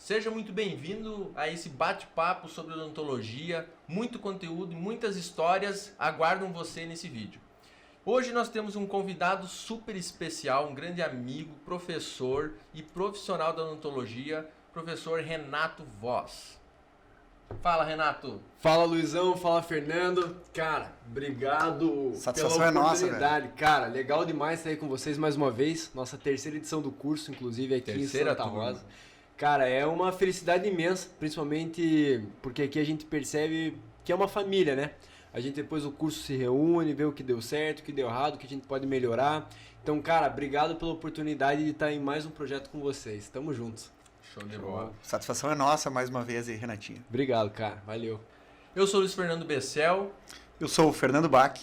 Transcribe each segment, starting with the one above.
Seja muito bem-vindo a esse bate-papo sobre odontologia. Muito conteúdo e muitas histórias aguardam você nesse vídeo. Hoje nós temos um convidado super especial, um grande amigo, professor e profissional da odontologia, professor Renato Voss. Fala, Renato. Fala, Luizão. Fala, Fernando. Cara, obrigado Satisfação pela é nossa, oportunidade. Cara, legal demais estar aí com vocês mais uma vez. Nossa terceira edição do curso, inclusive, aqui em Santa Rosa. Cara, é uma felicidade imensa, principalmente porque aqui a gente percebe que é uma família, né? A gente depois do curso se reúne, vê o que deu certo, o que deu errado, o que a gente pode melhorar. Então, cara, obrigado pela oportunidade de estar em mais um projeto com vocês. Tamo juntos. Show de bola. Satisfação é nossa mais uma vez aí, Renatinho. Obrigado, cara. Valeu. Eu sou o Luiz Fernando Bessel. Eu sou o Fernando Bach.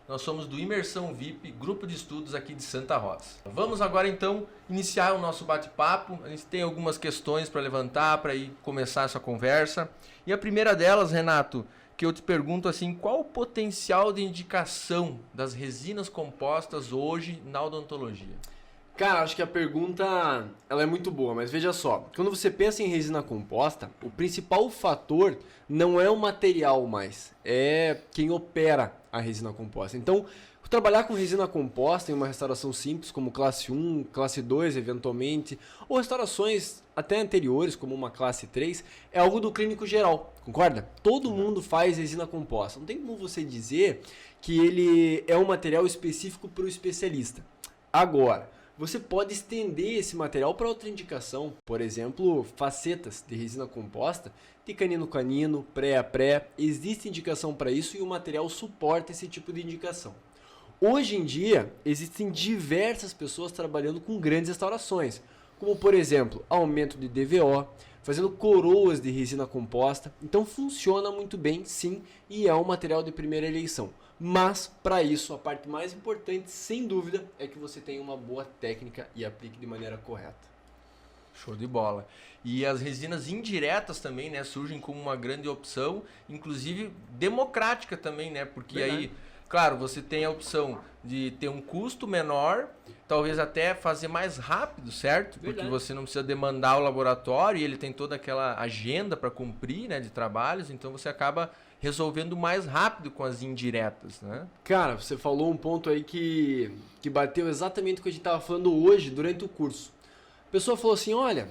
Nós somos do Imersão VIP, grupo de estudos aqui de Santa Rosa. Vamos agora então iniciar o nosso bate-papo. A gente tem algumas questões para levantar, para ir começar essa conversa. E a primeira delas, Renato, que eu te pergunto assim, qual o potencial de indicação das resinas compostas hoje na odontologia? Cara, acho que a pergunta ela é muito boa, mas veja só, quando você pensa em resina composta, o principal fator não é o material mais, é quem opera a resina composta. Então, trabalhar com resina composta em uma restauração simples, como classe 1, classe 2 eventualmente, ou restaurações até anteriores, como uma classe 3, é algo do clínico geral, concorda? Todo mundo faz resina composta, não tem como você dizer que ele é um material específico para o especialista. Agora, você pode estender esse material para outra indicação, por exemplo, facetas de resina composta, de canino-canino, pré a pré, existe indicação para isso e o material suporta esse tipo de indicação. Hoje em dia, existem diversas pessoas trabalhando com grandes restaurações, como por exemplo, aumento de DVO, fazendo coroas de resina composta, então funciona muito bem sim e é um material de primeira eleição. Mas, para isso, a parte mais importante, sem dúvida, é que você tenha uma boa técnica e aplique de maneira correta. Show de bola. E as resinas indiretas também, né, surgem como uma grande opção, inclusive democrática também, né? Porque Verdade. aí, claro, você tem a opção de ter um custo menor, talvez até fazer mais rápido, certo? Porque Verdade. você não precisa demandar o laboratório e ele tem toda aquela agenda para cumprir, né, de trabalhos, então você acaba resolvendo mais rápido com as indiretas, né? Cara, você falou um ponto aí que bateu exatamente o que a gente estava falando hoje durante o curso. A pessoa falou assim, olha,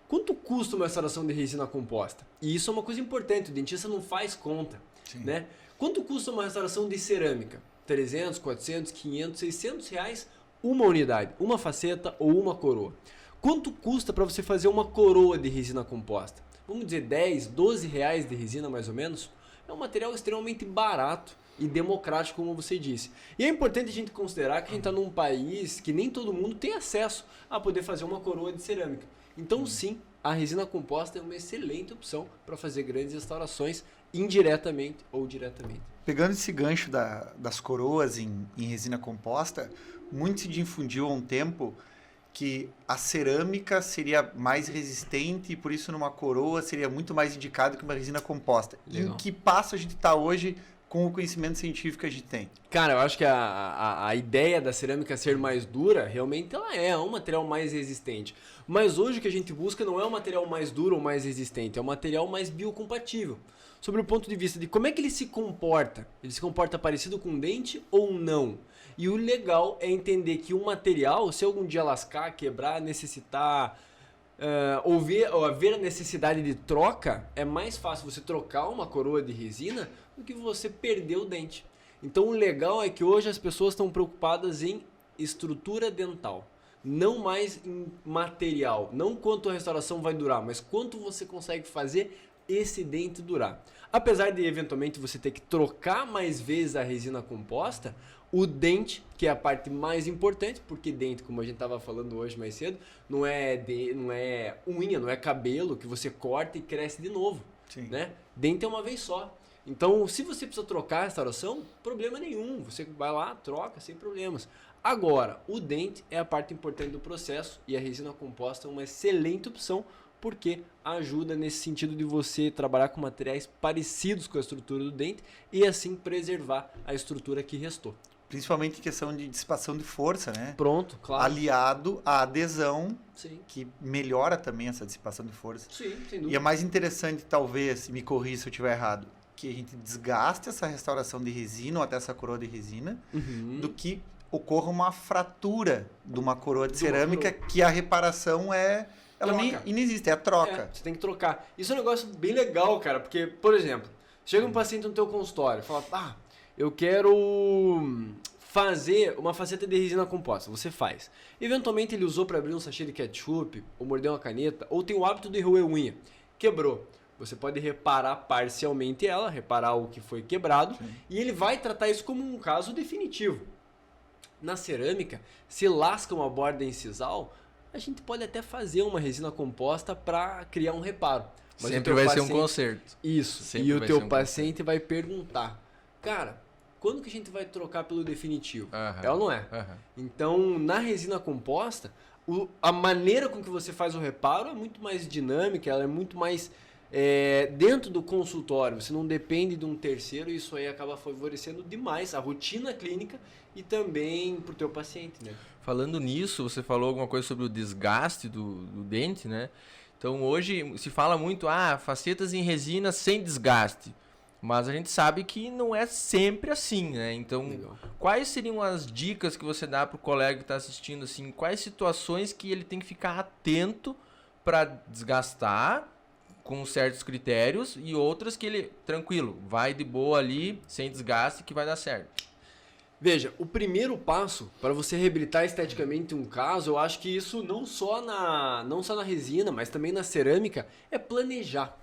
quanto custa uma restauração de resina composta? E isso é uma coisa importante, o dentista não faz conta, né? Quanto custa uma restauração de cerâmica? 300, 400, 500, 600 reais uma unidade, uma faceta ou uma coroa. Quanto custa para você fazer uma coroa de resina composta? Vamos dizer 10, 12 reais de resina mais ou menos? É um material extremamente barato e democrático, como você disse. E é importante a gente considerar que a gente está num país que nem todo mundo tem acesso a poder fazer uma coroa de cerâmica. Então sim, a resina composta é uma excelente opção para fazer grandes restaurações indiretamente ou diretamente. Pegando esse gancho das coroas em resina composta, muito se difundiu há um tempo que a cerâmica seria mais resistente e por isso numa coroa seria muito mais indicado que uma resina composta. Legal. Em que passo a gente está hoje com o conhecimento científico que a gente tem? Cara, eu acho que a ideia da cerâmica ser mais dura, realmente ela é um material mais resistente. Mas hoje o que a gente busca não é um material mais duro ou mais resistente, é um material mais biocompatível. Sobre o ponto de vista de como é que ele se comporta parecido com um dente ou não? E o legal é entender que um material, se algum dia lascar, quebrar, necessitar, ou haver a necessidade de troca, é mais fácil você trocar uma coroa de resina do que você perder o dente. Então o legal é que hoje as pessoas estão preocupadas em estrutura dental, não mais em material, não quanto a restauração vai durar, mas quanto você consegue fazer esse dente durar. Apesar de eventualmente você ter que trocar mais vezes a resina composta, o dente, que é a parte mais importante, porque dente, como a gente estava falando hoje mais cedo, não é unha, não é cabelo que você corta e cresce de novo, né? Dente é uma vez só. Então, se você precisa trocar a restauração, problema nenhum, você vai lá, troca sem problemas. Agora, o dente é a parte importante do processo e a resina composta é uma excelente opção porque ajuda nesse sentido de você trabalhar com materiais parecidos com a estrutura do dente e assim preservar a estrutura que restou. principalmente em questão de dissipação de força, né? Pronto, claro. Aliado à adesão, Sim. que melhora também essa dissipação de força. Sim, sem E dúvida. é mais interessante, talvez, me corrija se eu estiver errado, que a gente desgaste essa restauração de resina ou até essa coroa de resina, Uhum. do que ocorra uma fratura de uma coroa de De uma cerâmica, que a reparação ela nem Troca. inexiste, é a troca. Você tem que trocar. Isso é um negócio bem legal, cara, porque, por exemplo, chega um paciente no teu consultório e fala, eu quero fazer uma faceta de resina composta. Você faz. Eventualmente ele usou para abrir um sachê de ketchup, ou morder uma caneta, ou tem o hábito de roer unha. Quebrou. Você pode reparar parcialmente ela, reparar o que foi quebrado, e ele vai tratar isso como um caso definitivo. Na cerâmica, se lasca uma borda incisal, a gente pode até fazer uma resina composta para criar um reparo. Mas Sempre vai ser um conserto. Isso. Sempre E o vai teu ser um paciente vai perguntar, cara, quando que a gente vai trocar pelo definitivo? Aham. É ou não é? Aham. Então, na resina composta, a maneira com que você faz o reparo é muito mais dinâmica, ela é muito mais dentro do consultório. Você não depende de um terceiro e isso aí acaba favorecendo demais a rotina clínica e também para o teu paciente, né? Falando nisso, você falou alguma coisa sobre o desgaste do dente, né? Então hoje se fala muito, facetas em resina sem desgaste. Mas a gente sabe que não é sempre assim, né? Então, Legal. quais seriam as dicas que você dá para o colega que está assistindo, assim? Quais situações que ele tem que ficar atento para desgastar com certos critérios e outras que ele, tranquilo, vai de boa ali, sem desgaste, que vai dar certo. Veja, o primeiro passo para você reabilitar esteticamente um caso, eu acho que isso não só na resina, mas também na cerâmica, é planejar.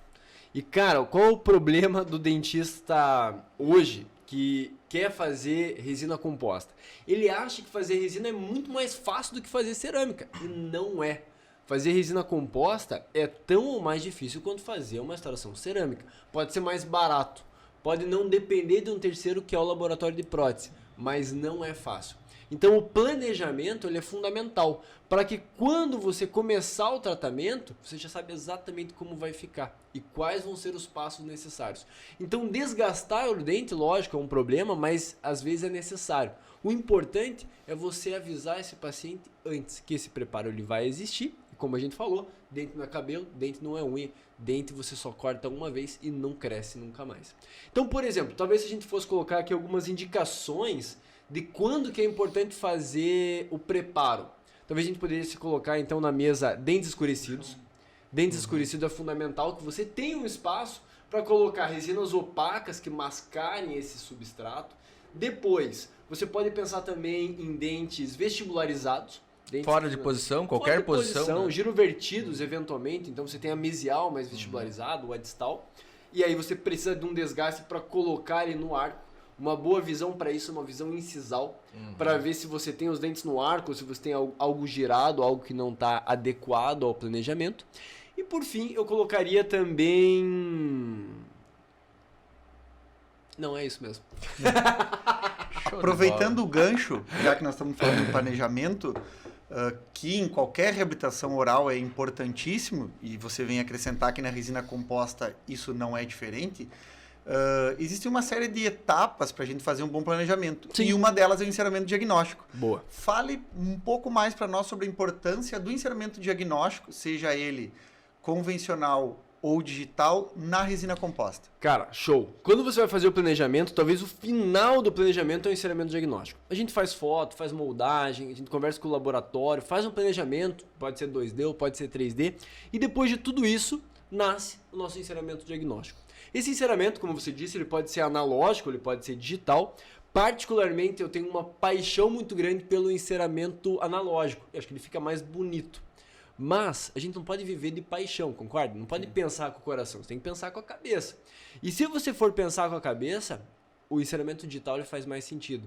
E cara, qual é o problema do dentista hoje que quer fazer resina composta? Ele acha que fazer resina é muito mais fácil do que fazer cerâmica, e não é. Fazer resina composta é tão ou mais difícil quanto fazer uma restauração cerâmica. Pode ser mais barato, pode não depender de um terceiro que é o laboratório de prótese, mas não é fácil. Então o planejamento ele é fundamental para que quando você começar o tratamento, você já sabe exatamente como vai ficar e quais vão ser os passos necessários. Então desgastar o dente, lógico, é um problema, mas às vezes é necessário. O importante é você avisar esse paciente antes que esse preparo ele vai existir. E como a gente falou, dente não é cabelo, dente não é unha, dente você só corta uma vez e não cresce nunca mais. Então, por exemplo, talvez se a gente fosse colocar aqui algumas indicações de quando que é importante fazer o preparo. Talvez a gente poderia se colocar então na mesa dentes escurecidos. Dentes escurecidos é fundamental que você tenha um espaço para colocar resinas opacas que mascarem esse substrato. Depois, você pode pensar também em dentes vestibularizados. Fora de posição, qualquer posição. Né? Girovertidos eventualmente, então você tem a mesial mais vestibularizado, o adistal. E aí você precisa de um desgaste para colocar ele no arco. Uma boa visão para isso é uma visão incisal, para ver se você tem os dentes no arco, se você tem algo girado, algo que não está adequado ao planejamento. E por fim, eu colocaria também... Não, é isso mesmo. Aproveitando o gancho, já que nós estamos falando de planejamento, que em qualquer reabilitação oral é importantíssimo, e você vem acrescentar que na resina composta isso não é diferente, existe uma série de etapas para a gente fazer um bom planejamento. Sim. E uma delas é o encerramento diagnóstico. Boa. Fale um pouco mais para nós sobre a importância do encerramento diagnóstico, seja ele convencional ou digital, na resina composta. Cara, show. Quando você vai fazer o planejamento, talvez o final do planejamento é o encerramento diagnóstico. A gente faz foto, faz moldagem, a gente conversa com o laboratório, faz um planejamento, pode ser 2D ou pode ser 3D, e depois de tudo isso, nasce o nosso encerramento diagnóstico. Esse encerramento, como você disse, ele pode ser analógico, ele pode ser digital. Particularmente, eu tenho uma paixão muito grande pelo encerramento analógico. Eu acho que ele fica mais bonito. Mas a gente não pode viver de paixão, concorda? Não pode pensar com o coração, você tem que pensar com a cabeça. E se você for pensar com a cabeça, o encerramento digital ele faz mais sentido.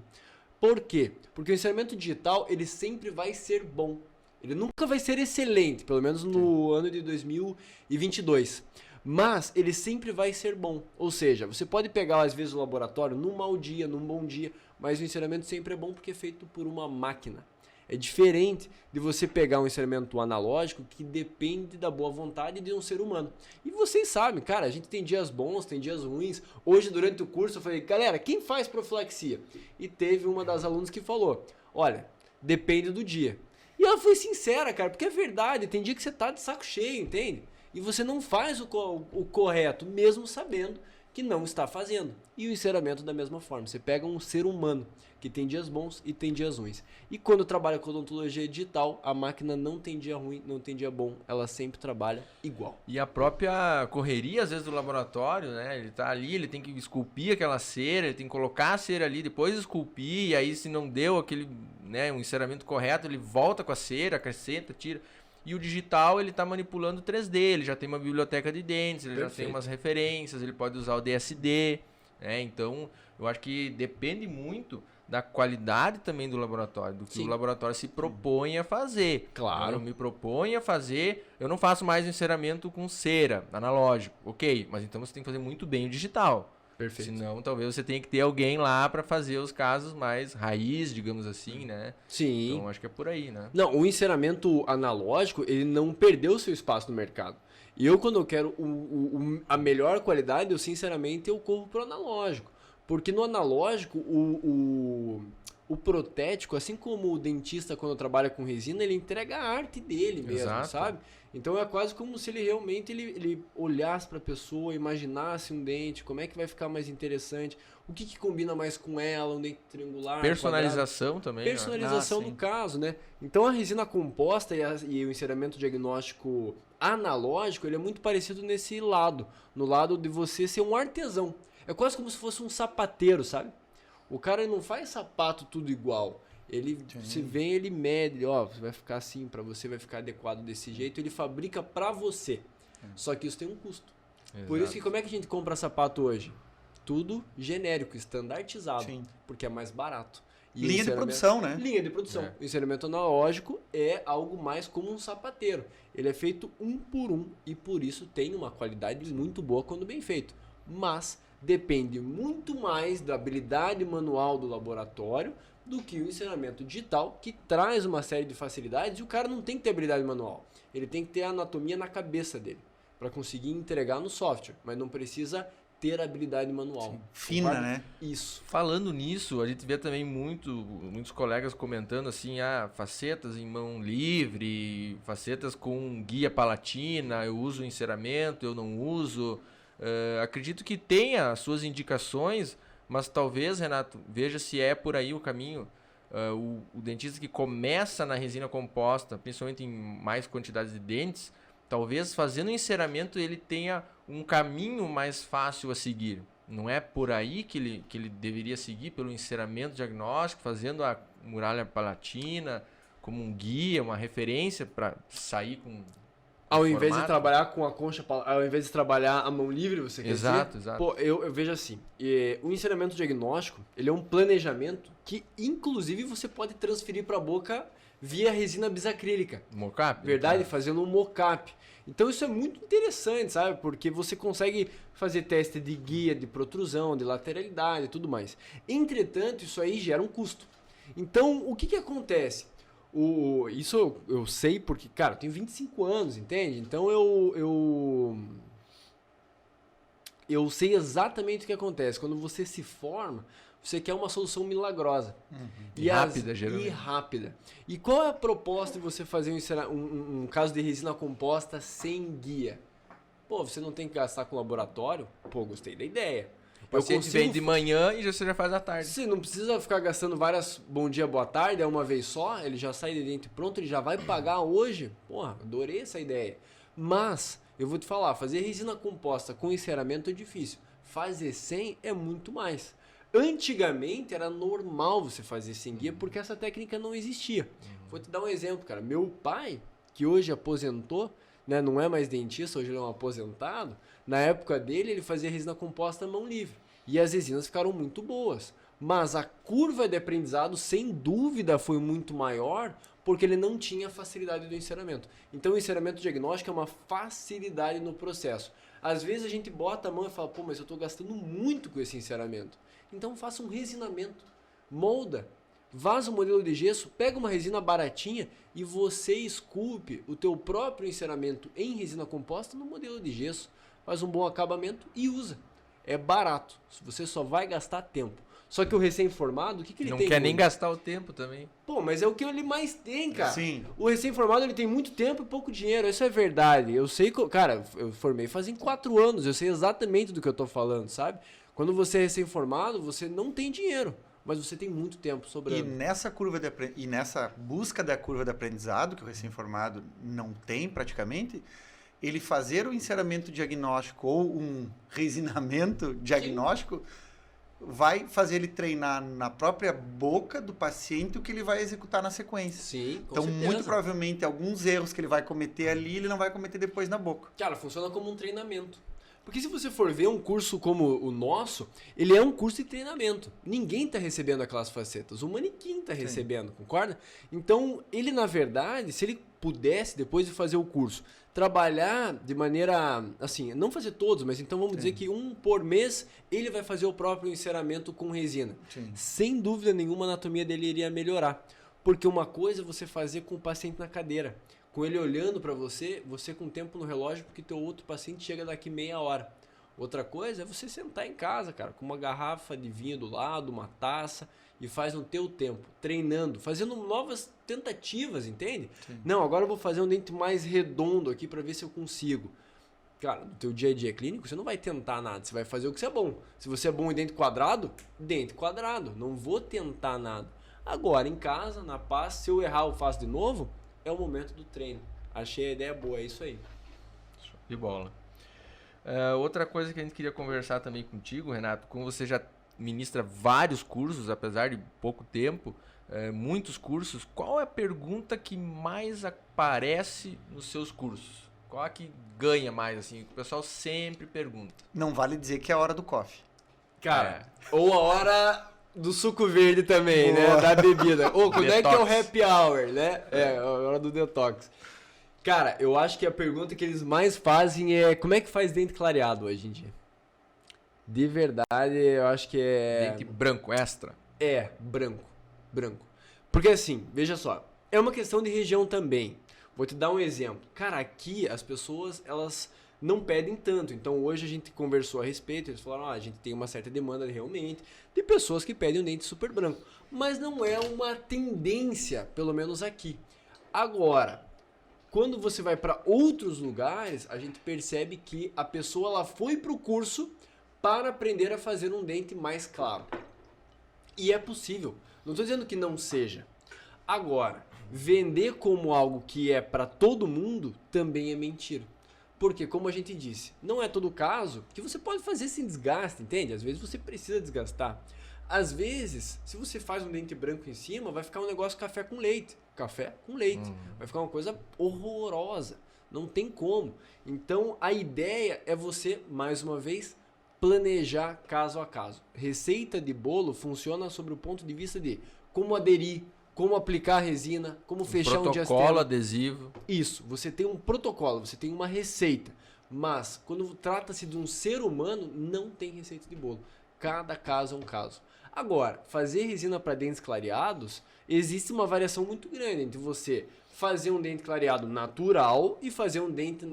Por quê? Porque o encerramento digital ele sempre vai ser bom. Ele nunca vai ser excelente, pelo menos no ano de 2022. Mas ele sempre vai ser bom. Ou seja, você pode pegar às vezes o laboratório num mau dia, num bom dia, mas o encerramento sempre é bom porque é feito por uma máquina. É diferente de você pegar um enceramento analógico que depende da boa vontade de um ser humano. E vocês sabem, cara, a gente tem dias bons, tem dias ruins. Hoje, durante o curso, eu falei, galera, quem faz profilaxia? E teve uma das alunas que falou, olha, depende do dia. E ela foi sincera, cara, porque é verdade, tem dia que você tá de saco cheio, entende? E você não faz o correto, mesmo sabendo que não está fazendo. E o enceramento da mesma forma. Você pega um ser humano que tem dias bons e tem dias ruins. E quando trabalha com odontologia digital, a máquina não tem dia ruim, não tem dia bom. Ela sempre trabalha igual. E a própria correria, às vezes, do laboratório, né? Ele tá ali, ele tem que esculpir aquela cera, ele tem que colocar a cera ali, depois esculpir, e aí se não deu aquele, né, um enceramento correto, ele volta com a cera, acrescenta, tira. E o digital, ele está manipulando 3D, ele já tem uma biblioteca de dentes, ele já tem umas referências, ele pode usar o DSD, né? Então, eu acho que depende muito da qualidade também do laboratório, do que o laboratório se propõe a fazer. Claro. Eu me proponho a fazer, eu não faço mais enceramento com cera, analógico, ok, mas então você tem que fazer muito bem o digital. Perfeito. Senão, talvez você tenha que ter alguém lá para fazer os casos mais raiz, digamos assim, né? Sim. Então, acho que é por aí, né? Não, o enceramento analógico, ele não perdeu seu espaço no mercado. E eu, quando eu quero a melhor qualidade, eu sinceramente eu corro pro analógico. Porque no analógico, o protético, assim como o dentista quando trabalha com resina, ele entrega a arte dele mesmo, Exato. sabe? Então é quase como se ele realmente ele olhasse para a pessoa, imaginasse um dente, como é que vai ficar mais interessante, o que combina mais com ela, um dente triangular, Personalização quadrado. também. Personalização do caso, né? Então a resina composta e o enceramento diagnóstico analógico, ele é muito parecido nesse lado, no lado de você ser um artesão. É quase como se fosse um sapateiro, sabe? O cara não faz sapato tudo igual. Ele se vem, ele mede, ó, vai ficar assim para você, vai ficar adequado desse jeito, ele fabrica para você. Só que isso tem um custo. Exato. Por isso que como é que a gente compra sapato hoje? Tudo genérico, estandartizado, Sim. porque é mais barato. E Linha de produção, né? Linha de produção. É. O enceramento analógico é algo mais como um sapateiro. Ele é feito um por um e por isso tem uma qualidade muito boa quando bem feito. Mas depende muito mais da habilidade manual do laboratório do que o enceramento digital, que traz uma série de facilidades e o cara não tem que ter habilidade manual. Ele tem que ter a anatomia na cabeça dele para conseguir entregar no software, mas não precisa ter habilidade manual. Sim. Fina, Concorda? né? Isso. Falando nisso, a gente vê também muitos colegas comentando assim, facetas em mão livre, facetas com guia palatina, eu uso enceramento, eu não uso. Acredito que tenha as suas indicações, mas talvez, Renato, veja se é por aí o caminho. O dentista que começa na resina composta, principalmente em mais quantidades de dentes, talvez fazendo enceramento ele tenha um caminho mais fácil a seguir. Não é por aí que ele deveria seguir, pelo enceramento diagnóstico, fazendo a muralha palatina como um guia, uma referência para sair com... Ao invés de formato. trabalhar com a concha, ao invés de trabalhar a mão livre, você quer Exato, dizer? exato. Pô, eu vejo assim, o enceramento diagnóstico, ele é um planejamento que, inclusive, você pode transferir para a boca via resina bisacrílica. Mocap? Verdade? Fazendo um mocap. Então isso é muito interessante, sabe? Porque você consegue fazer teste de guia, de protrusão, de lateralidade e tudo mais. Entretanto, isso aí gera um custo. Então, o que acontece? Isso eu sei porque, cara, eu tenho 25 anos, entende? Então eu sei exatamente o que acontece. Quando você se forma, você quer uma solução milagrosa. E rápida, geralmente. E rápida. E qual é a proposta de você fazer um caso de resina composta sem guia? Pô, você não tem que gastar com laboratório? Pô, gostei da ideia. O paciente vem de manhã e você já faz à tarde. Você não precisa ficar gastando várias bom dia, boa tarde, é uma vez só, ele já sai de dentro pronto, ele já vai pagar hoje. Porra, adorei essa ideia. Mas, eu vou te falar, fazer resina composta com enceramento é difícil. Fazer sem é muito mais. Antigamente era normal você fazer sem guia porque essa técnica não existia. Vou te dar um exemplo, cara. Meu pai, que hoje aposentou, né, não é mais dentista, hoje ele é um aposentado. Na época dele, ele fazia resina composta à mão livre. E as resinas ficaram muito boas. Mas a curva de aprendizado, sem dúvida, foi muito maior porque ele não tinha a facilidade do enceramento. Então, o enceramento diagnóstico é uma facilidade no processo. Às vezes a gente bota a mão e fala, pô, mas eu estou gastando muito com esse enceramento. Então, faça um resinamento. Molda. vaza o modelo de gesso, pega uma resina baratinha e você esculpe o teu próprio enceramento em resina composta no modelo de gesso. Faz um bom acabamento e usa. É barato, você só vai gastar tempo. Só que o recém-formado, o que ele Não tem? quer nem gastar o tempo também. Pô, mas é o que ele mais tem, cara. Sim. O recém-formado, ele tem muito tempo e pouco dinheiro. Isso é verdade. Eu sei que... Cara, eu formei fazem 4 anos. Eu sei exatamente do que eu tô falando, sabe? Quando você é recém-formado, você não tem dinheiro. Mas você tem muito tempo sobrando. E nessa busca da curva de aprendizado, que o recém-formado não tem praticamente, ele fazer o enceramento diagnóstico ou um resinamento diagnóstico vai fazer ele treinar na própria boca do paciente o que ele vai executar na sequência. Sim, com Então, certeza. muito provavelmente, alguns erros que ele vai cometer ali, ele não vai cometer depois na boca. Cara, funciona como um treinamento. Porque se você for ver um curso como o nosso, ele é um curso de treinamento. Ninguém está recebendo aquelas facetas. O manequim está recebendo, concorda? Então, ele na verdade, se ele pudesse, depois de fazer o curso, trabalhar de maneira, assim, não fazer todos, mas então vamos dizer que um por mês, ele vai fazer o próprio enceramento com resina. Sim. Sem dúvida nenhuma, a anatomia dele iria melhorar. Porque uma coisa é você fazer com o paciente na cadeira. Com ele olhando para você com tempo no relógio, porque teu outro paciente chega daqui meia hora. Outra coisa é você sentar em casa, cara, com uma garrafa de vinho do lado, uma taça, e faz no teu tempo, treinando, fazendo novas tentativas, entende? Sim. Não, agora eu vou fazer um dente mais redondo aqui para ver se eu consigo. Cara, no teu dia a dia clínico, você não vai tentar nada, você vai fazer o que você é bom. Se você é bom em dente quadrado, não vou tentar nada. Agora, em casa, na paz, se eu errar, eu faço de novo, é o momento do treino. Achei a ideia boa, é isso aí. Show de bola. Outra coisa que a gente queria conversar também contigo, Renato, como você já ministra vários cursos, apesar de pouco tempo, muitos cursos, qual é a pergunta que mais aparece nos seus cursos? Qual é que ganha mais, assim, que o pessoal sempre pergunta? Não vale dizer que é a hora do coffee. Cara, ou a hora do suco verde também, Boa. né? Da bebida. Ou quando é que é o Detox. happy hour, né? É, a hora do detox. Cara, eu acho que a pergunta que eles mais fazem é como é que faz dente clareado hoje em dia? De verdade, eu acho que é... Dente branco, extra. É, branco. Porque assim, veja só, é uma questão de região também. Vou te dar um exemplo. Cara, aqui as pessoas, elas não pedem tanto. Então hoje a gente conversou a respeito, eles falaram, a gente tem uma certa demanda realmente de pessoas que pedem um dente super branco. Mas não é uma tendência, pelo menos aqui. Agora, quando você vai para outros lugares, a gente percebe que a pessoa ela foi para o curso para aprender a fazer um dente mais claro. E é possível. Não estou dizendo que não seja. Agora, vender como algo que é para todo mundo também é mentira. Porque, como a gente disse, não é todo caso que você pode fazer sem desgaste, entende? Às vezes você precisa desgastar. Às vezes, se você faz um dente branco em cima, vai ficar um negócio café com leite. Café com leite. Vai ficar uma coisa horrorosa. Não tem como. Então, a ideia é você, mais uma vez, planejar caso a caso. Receita de bolo funciona sobre o ponto de vista de como aderir, como aplicar a resina, como fechar um diastema. Protocolo, adesivo. Isso, você tem um protocolo, você tem uma receita. Mas, quando trata-se de um ser humano, não tem receita de bolo. Cada caso é um caso. Agora, fazer resina para dentes clareados, existe uma variação muito grande entre você fazer um dente clareado natural e fazer um dente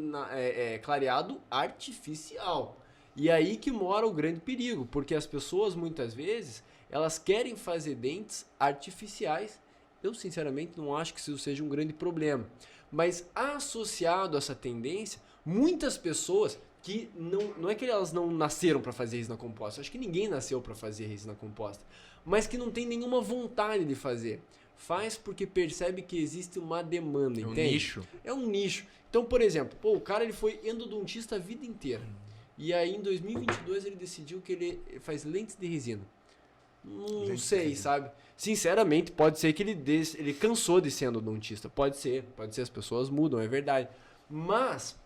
clareado artificial. E aí que mora o grande perigo, porque as pessoas muitas vezes, elas querem fazer dentes artificiais. Eu sinceramente não acho que isso seja um grande problema. Mas associado a essa tendência, muitas pessoas que não é que elas não nasceram para fazer resina composta, acho que ninguém nasceu para fazer resina composta, mas que não tem nenhuma vontade de fazer. Faz porque percebe que existe uma demanda, entende? Um nicho. É um nicho. Então, por exemplo, o cara ele foi endodontista a vida inteira. E aí em 2022 ele decidiu que ele faz lentes de resina. Não sei, sabe? Sinceramente, pode ser que ele cansou de ser endodontista. Pode ser, as pessoas mudam, é verdade. Mas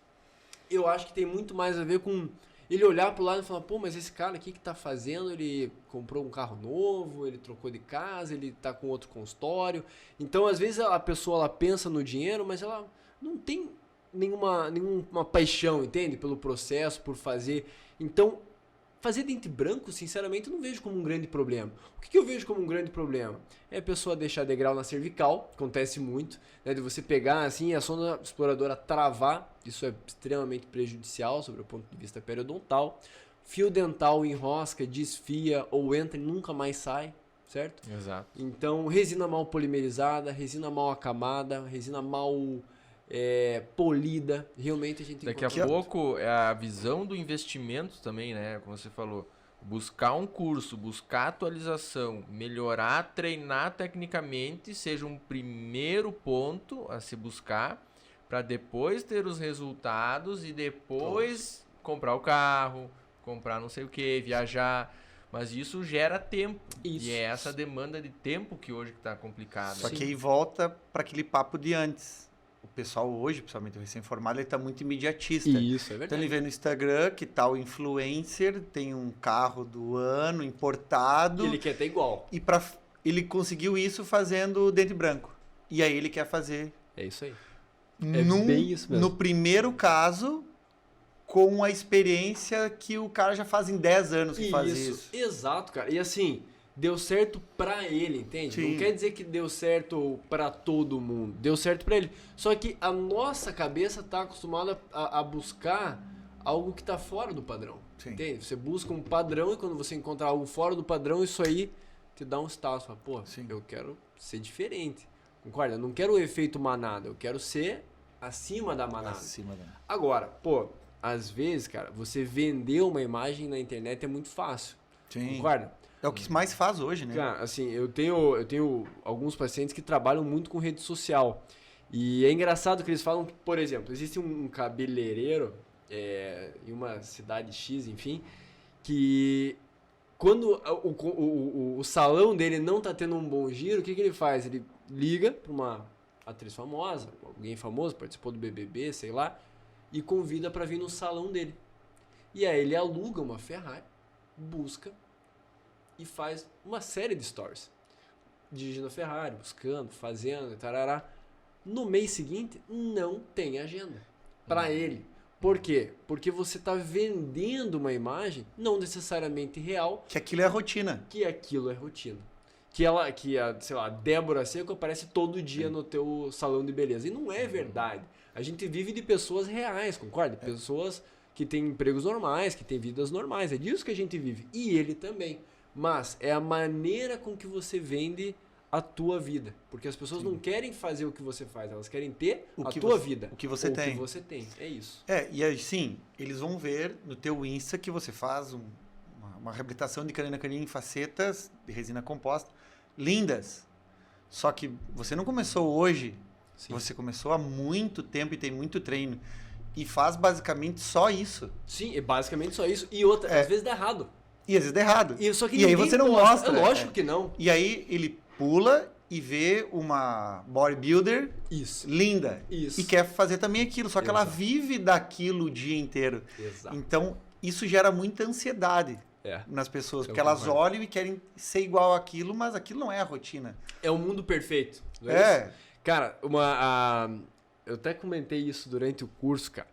eu acho que tem muito mais a ver com ele olhar pro lado e falar, pô, mas esse cara aqui que tá fazendo, ele comprou um carro novo, ele trocou de casa, ele tá com outro consultório. Então, às vezes a pessoa ela pensa no dinheiro, mas ela não tem nenhuma paixão, entende? Pelo processo, por fazer. Então, fazer dente branco, sinceramente, eu não vejo como um grande problema. O que eu vejo como um grande problema? É a pessoa deixar degrau na cervical, acontece muito, né, de você pegar assim a sonda exploradora travar, isso é extremamente prejudicial sobre o ponto de vista periodontal. Fio dental enrosca, desfia ou entra e nunca mais sai, certo? Exato. Então, resina mal polimerizada, resina mal acamada, resina mal polida, realmente a gente Daqui a pouco é a visão do investimento também, né? Como você falou, buscar um curso, buscar atualização, melhorar, treinar tecnicamente, seja um primeiro ponto a se buscar, para depois ter os resultados e depois comprar o carro, comprar não sei o que, viajar. Mas isso gera tempo. Isso. E é essa demanda de tempo que hoje está complicada. Só que aí volta para aquele papo de antes. O pessoal hoje, principalmente o recém-formado, ele está muito imediatista. Isso, é verdade. Então ele vê no Instagram que tal influencer tem um carro do ano importado. Ele quer ter igual. E ele conseguiu isso fazendo dente branco. E aí ele quer fazer. É isso aí. Bem isso mesmo. No primeiro caso, com a experiência que o cara já faz em 10 anos que faz isso. Exato, cara. E assim, deu certo pra ele, entende? Sim. Não quer dizer que deu certo pra todo mundo. Deu certo pra ele. Só que a nossa cabeça tá acostumada a buscar algo que tá fora do padrão. Sim. Entende? Você busca um padrão e quando você encontra algo fora do padrão, isso aí te dá um estalo. Fala, pô, Sim. eu quero ser diferente. Concorda? Eu não quero o efeito manada, eu quero ser acima da manada. Acima da... Agora, pô, às vezes, cara, você vender uma imagem na internet é muito fácil. Sim. Concorda? É o que mais faz hoje, né? Cara, assim, eu tenho alguns pacientes que trabalham muito com rede social. E é engraçado que eles falam que, por exemplo, existe um cabeleireiro em uma cidade X, enfim, que quando o salão dele não tá tendo um bom giro, o que ele faz? Ele liga para uma atriz famosa, alguém famoso, participou do BBB, sei lá, e convida para vir no salão dele. E aí ele aluga uma Ferrari, busca e faz uma série de stories. Dirigindo a Ferrari, buscando, fazendo, tarará. No mês seguinte, não tem agenda para ele. Por quê? Porque você está vendendo uma imagem não necessariamente real. Que aquilo é a rotina. Que aquilo é rotina. Sei lá, a Débora Seco aparece todo dia no teu salão de beleza. E não é verdade. A gente vive de pessoas reais, concorda? Pessoas que têm empregos normais, que têm vidas normais. É disso que a gente vive. E ele também. Mas é a maneira com que você vende a tua vida. Porque as pessoas não querem fazer o que você faz, elas querem ter a tua vida. O que você tem. O que você tem, é isso. E assim, eles vão ver no teu Insta que você faz uma reabilitação de canina canina em facetas de resina composta, lindas. Só que você não começou hoje, Sim. Você começou há muito tempo e tem muito treino. E faz basicamente só isso. Sim, é basicamente só isso. E outra, às vezes dá errado. E às vezes dá errado. Só que e aí você não mostra. É lógico que não. E aí ele pula e vê uma bodybuilder Isso. linda. Isso. E quer fazer também aquilo. Só que ela Exato. vive daquilo o dia inteiro. Exato. Então, isso gera muita ansiedade nas pessoas. Porque elas olham e querem ser igual àquilo, mas aquilo não é a rotina. É o mundo perfeito. Não é isso? É. Cara, eu até comentei isso durante o curso, cara.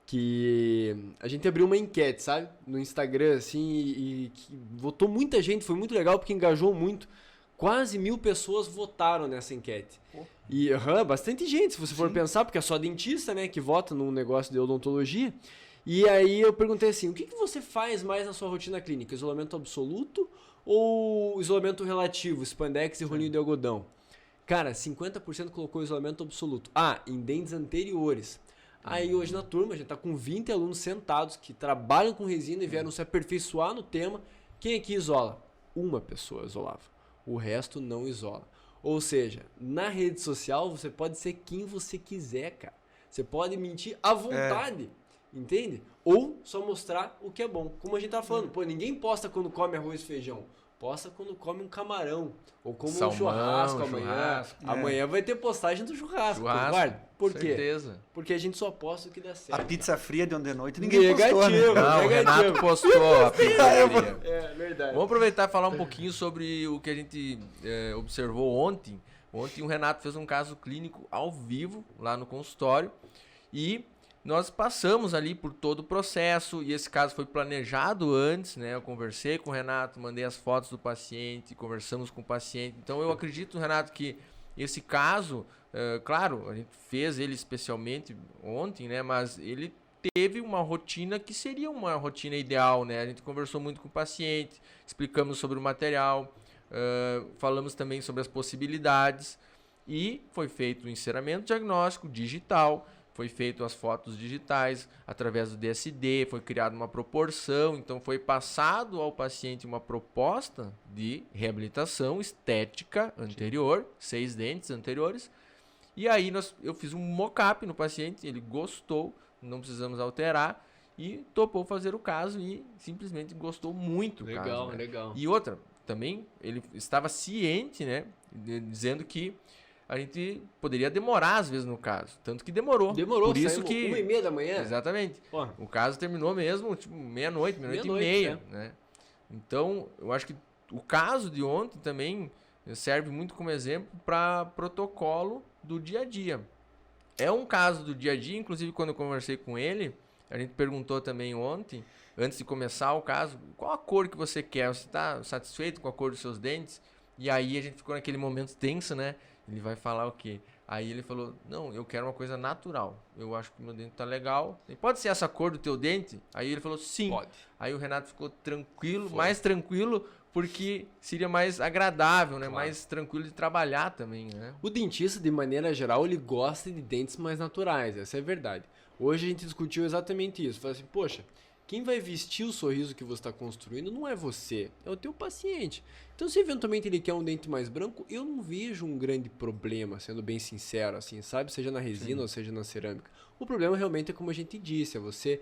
Que a gente abriu uma enquete, sabe? No Instagram, assim, e que votou muita gente. Foi muito legal porque engajou muito. Quase 1.000 pessoas votaram nessa enquete. E bastante gente, se você for pensar, porque é só dentista, né, que vota num negócio de odontologia. E aí eu perguntei assim, o que você faz mais na sua rotina clínica? Isolamento absoluto ou isolamento relativo, spandex e rolinho de algodão? Cara, 50% colocou isolamento absoluto. Em dentes anteriores. Aí hoje na turma a gente tá com 20 alunos sentados que trabalham com resina e vieram se aperfeiçoar no tema. Quem aqui isola? Uma pessoa isolava. O resto não isola. Ou seja, na rede social você pode ser quem você quiser, cara. Você pode mentir à vontade, entende? Ou só mostrar o que é bom. Como a gente tava falando, ninguém posta quando come arroz e feijão. Posta quando come um camarão. Ou como um churrasco amanhã. Amanhã vai ter postagem do churrasco. Guarda. Por quê? Certeza. Porque a gente só posta o que dá certo. A pizza fria de ontem de noite ninguém postou, né? Não, o Renato postou a pizza fria. É verdade. Vamos aproveitar e falar um pouquinho sobre o que a gente observou ontem. Ontem o Renato fez um caso clínico ao vivo lá no consultório e nós passamos ali por todo o processo e esse caso foi planejado antes, né? Eu conversei com o Renato, mandei as fotos do paciente, conversamos com o paciente. Então eu acredito, Renato, que esse caso, claro, a gente fez ele especialmente ontem, né? Mas ele teve uma rotina que seria uma rotina ideal, né? A gente conversou muito com o paciente, explicamos sobre o material, falamos também sobre as possibilidades e foi feito o enceramento diagnóstico digital. Foi feito as fotos digitais através do DSD, foi criada uma proporção, então foi passado ao paciente uma proposta de reabilitação estética anterior, 6 dentes anteriores, e aí eu fiz um mock-up no paciente, ele gostou, não precisamos alterar, e topou fazer o caso e simplesmente gostou muito do caso. Né? Legal. E outra, também ele estava ciente, né, dizendo que a gente poderia demorar às vezes no caso. Tanto que demorou. Demorou, por isso que 1h30 da manhã? Exatamente. Porra. O caso terminou mesmo, tipo, meia-noite e meia, né? Então, eu acho que o caso de ontem também serve muito como exemplo para protocolo do dia a dia. É um caso do dia a dia, inclusive quando eu conversei com ele, a gente perguntou também ontem, antes de começar o caso, qual a cor que você quer? Você está satisfeito com a cor dos seus dentes? E aí a gente ficou naquele momento tenso, né? Ele vai falar o quê? Aí ele falou, não, eu quero uma coisa natural. Eu acho que meu dente tá legal. E pode ser essa cor do teu dente? Aí ele falou, sim. Pode. Aí o Renato ficou tranquilo, mais tranquilo, porque seria mais agradável, né? Claro. Mais tranquilo de trabalhar também, né? O dentista, de maneira geral, ele gosta de dentes mais naturais, essa é a verdade. Hoje a gente discutiu exatamente isso. Falei assim, poxa, quem vai vestir o sorriso que você está construindo não é você, é o teu paciente. Então, se eventualmente ele quer um dente mais branco, eu não vejo um grande problema, sendo bem sincero, assim, sabe? Seja na resina ou seja na cerâmica. O problema realmente é como a gente disse, é você...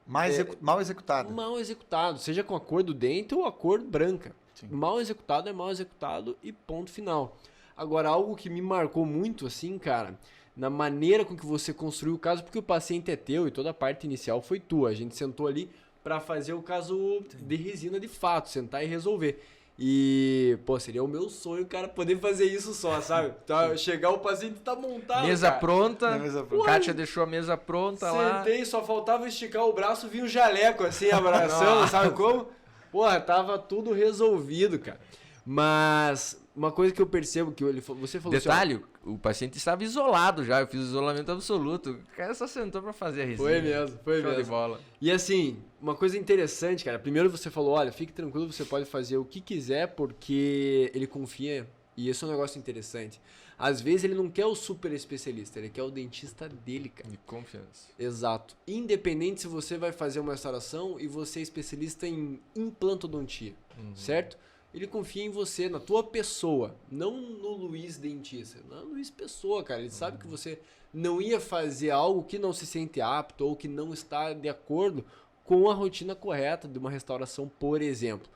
Mal executado. Mal executado, seja com a cor do dente ou a cor branca. Sim. Mal executado é mal executado e ponto final. Agora, algo que me marcou muito, assim, cara, na maneira com que você construiu o caso, porque o paciente é teu e toda a parte inicial foi tua. A gente sentou ali para fazer o caso de resina de fato, sentar e resolver. E, pô, seria o meu sonho, cara, poder fazer isso só, sabe? Tá, chegar o paciente tá montado, Mesa cara. pronta, Mesa pronta. Kátia deixou a mesa pronta lá. Sentei, só faltava esticar o braço, vinha um jaleco assim, abraçando, sabe como? Porra, tava tudo resolvido, cara. Mas uma coisa que eu percebo que você falou Detalhe, assim, o paciente estava isolado já, eu fiz isolamento absoluto. O cara só sentou pra fazer a resina. Foi mesmo, foi Show de mesmo. bola. E assim, uma coisa interessante, cara. Primeiro você falou, olha, fique tranquilo, você pode fazer o que quiser porque ele confia. E esse é um negócio interessante. Às vezes ele não quer o super especialista, ele quer o dentista dele, cara. De confiança. Exato. Independente se você vai fazer uma restauração e você é especialista em implantodontia, certo? Ele confia em você, na tua pessoa, não no Luiz dentista, não no Luiz pessoa, cara. Ele sabe que você não ia fazer algo que não se sente apto ou que não está de acordo com a rotina correta de uma restauração, por exemplo.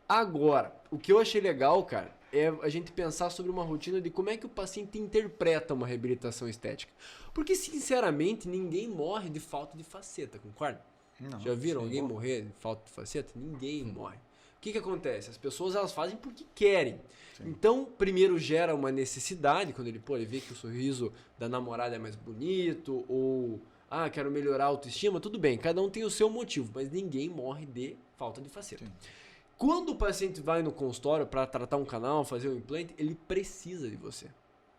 Agora, o que eu achei legal, cara, é a gente pensar sobre uma rotina de como é que o paciente interpreta uma reabilitação estética. Porque, sinceramente, ninguém morre de falta de faceta, concorda? Não, Já viram alguém morrer de falta de faceta? Ninguém morre. O que acontece? As pessoas elas fazem porque querem. Então, primeiro gera uma necessidade, quando ele vê que o sorriso da namorada é mais bonito, ou quero melhorar a autoestima, tudo bem, cada um tem o seu motivo, mas ninguém morre de falta de faceta. Sim. Quando o paciente vai no consultório para tratar um canal, fazer um implante, ele precisa de você.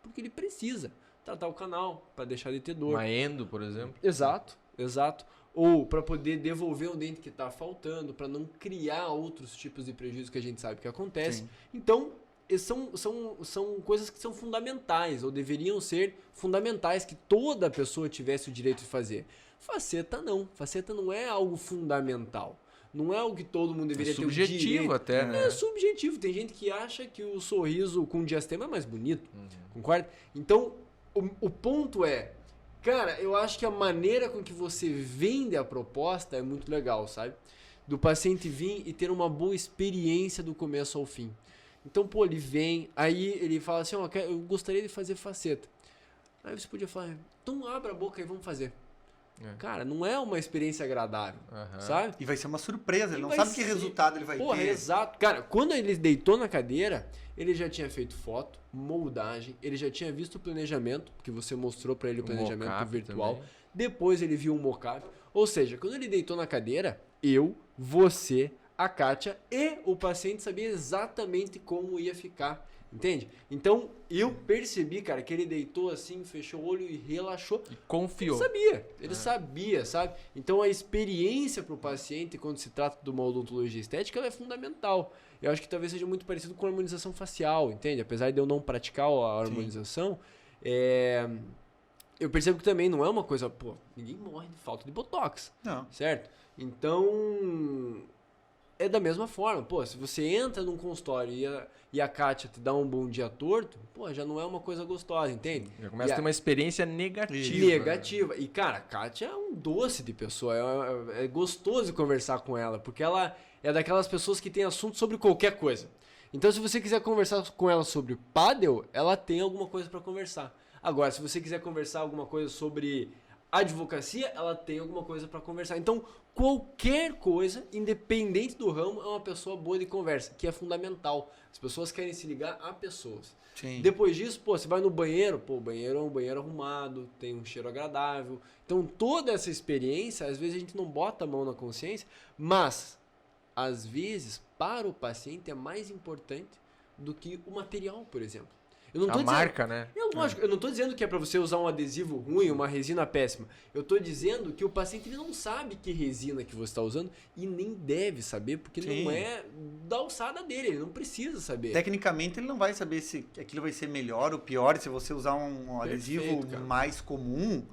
Porque ele precisa tratar o canal para deixar de ter dor. Uma endo, por exemplo. Exato, exato. Ou para poder devolver um dente que está faltando, para não criar outros tipos de prejuízo que a gente sabe que acontece. Sim. Então, são coisas que são fundamentais, ou deveriam ser fundamentais, que toda pessoa tivesse o direito de fazer. Faceta não é algo fundamental. Não é algo que todo mundo deveria ter o direito. Subjetivo até, né? É subjetivo. Tem gente que acha que o sorriso com diastema é mais bonito. Concorda? Então, o ponto é... Cara, eu acho que a maneira com que você vende a proposta é muito legal, sabe? Do paciente vir e ter uma boa experiência do começo ao fim. Então, pô, ele vem, aí ele fala assim, eu gostaria de fazer faceta. Aí você podia falar, então abre a boca e vamos fazer. Cara, não é uma experiência agradável, sabe? E vai ser uma surpresa, ele não vai sabe que ser- resultado ele vai Porra, ter. exato. Cara, quando ele deitou na cadeira, ele já tinha feito foto, moldagem, ele já tinha visto o planejamento, que você mostrou pra ele o planejamento mockup virtual. também. Depois ele viu um mockup. Ou seja, quando ele deitou na cadeira, eu, você, a Kátia e o paciente sabia exatamente como ia ficar. Entende? Então, eu percebi, cara, que ele deitou assim, fechou o olho e relaxou. E confiou. Ele sabia, sabe? Então a experiência para o paciente, quando se trata de uma odontologia estética, ela é fundamental. Eu acho que talvez seja muito parecido com a harmonização facial, entende? Apesar de eu não praticar a harmonização, eu percebo que também não é uma coisa, pô, ninguém morre de falta de botox, Não. certo? Então, é da mesma forma, pô, se você entra num consultório e a Kátia te dá um bom dia torto, pô, já não é uma coisa gostosa, entende? Já começa a ter uma experiência negativa. Negativa. E, cara, a Kátia é um doce de pessoa. É gostoso conversar com ela, porque ela é daquelas pessoas que tem assunto sobre qualquer coisa. Então, se você quiser conversar com ela sobre pádel, ela tem alguma coisa para conversar. Agora, se você quiser conversar alguma coisa sobre advocacia, ela tem alguma coisa para conversar. Então, qualquer coisa, independente do ramo, é uma pessoa boa de conversa, que é fundamental. As pessoas querem se ligar a pessoas. Sim. Depois disso, pô, você vai no banheiro, pô, o banheiro é um banheiro arrumado, tem um cheiro agradável. Então, toda essa experiência, às vezes a gente não bota a mão na consciência, mas, às vezes, para o paciente é mais importante do que o material, por exemplo. Eu não tô A dizendo- marca, né? Lógico, eu não tô dizendo que é pra você usar um adesivo ruim, uma resina péssima. Eu tô dizendo que o paciente ele não sabe que resina que você está usando e nem deve saber, porque Sim. não é da alçada dele, ele não precisa saber. Tecnicamente ele não vai saber se aquilo vai ser melhor ou pior. Se você usar um adesivo cara. mais comum,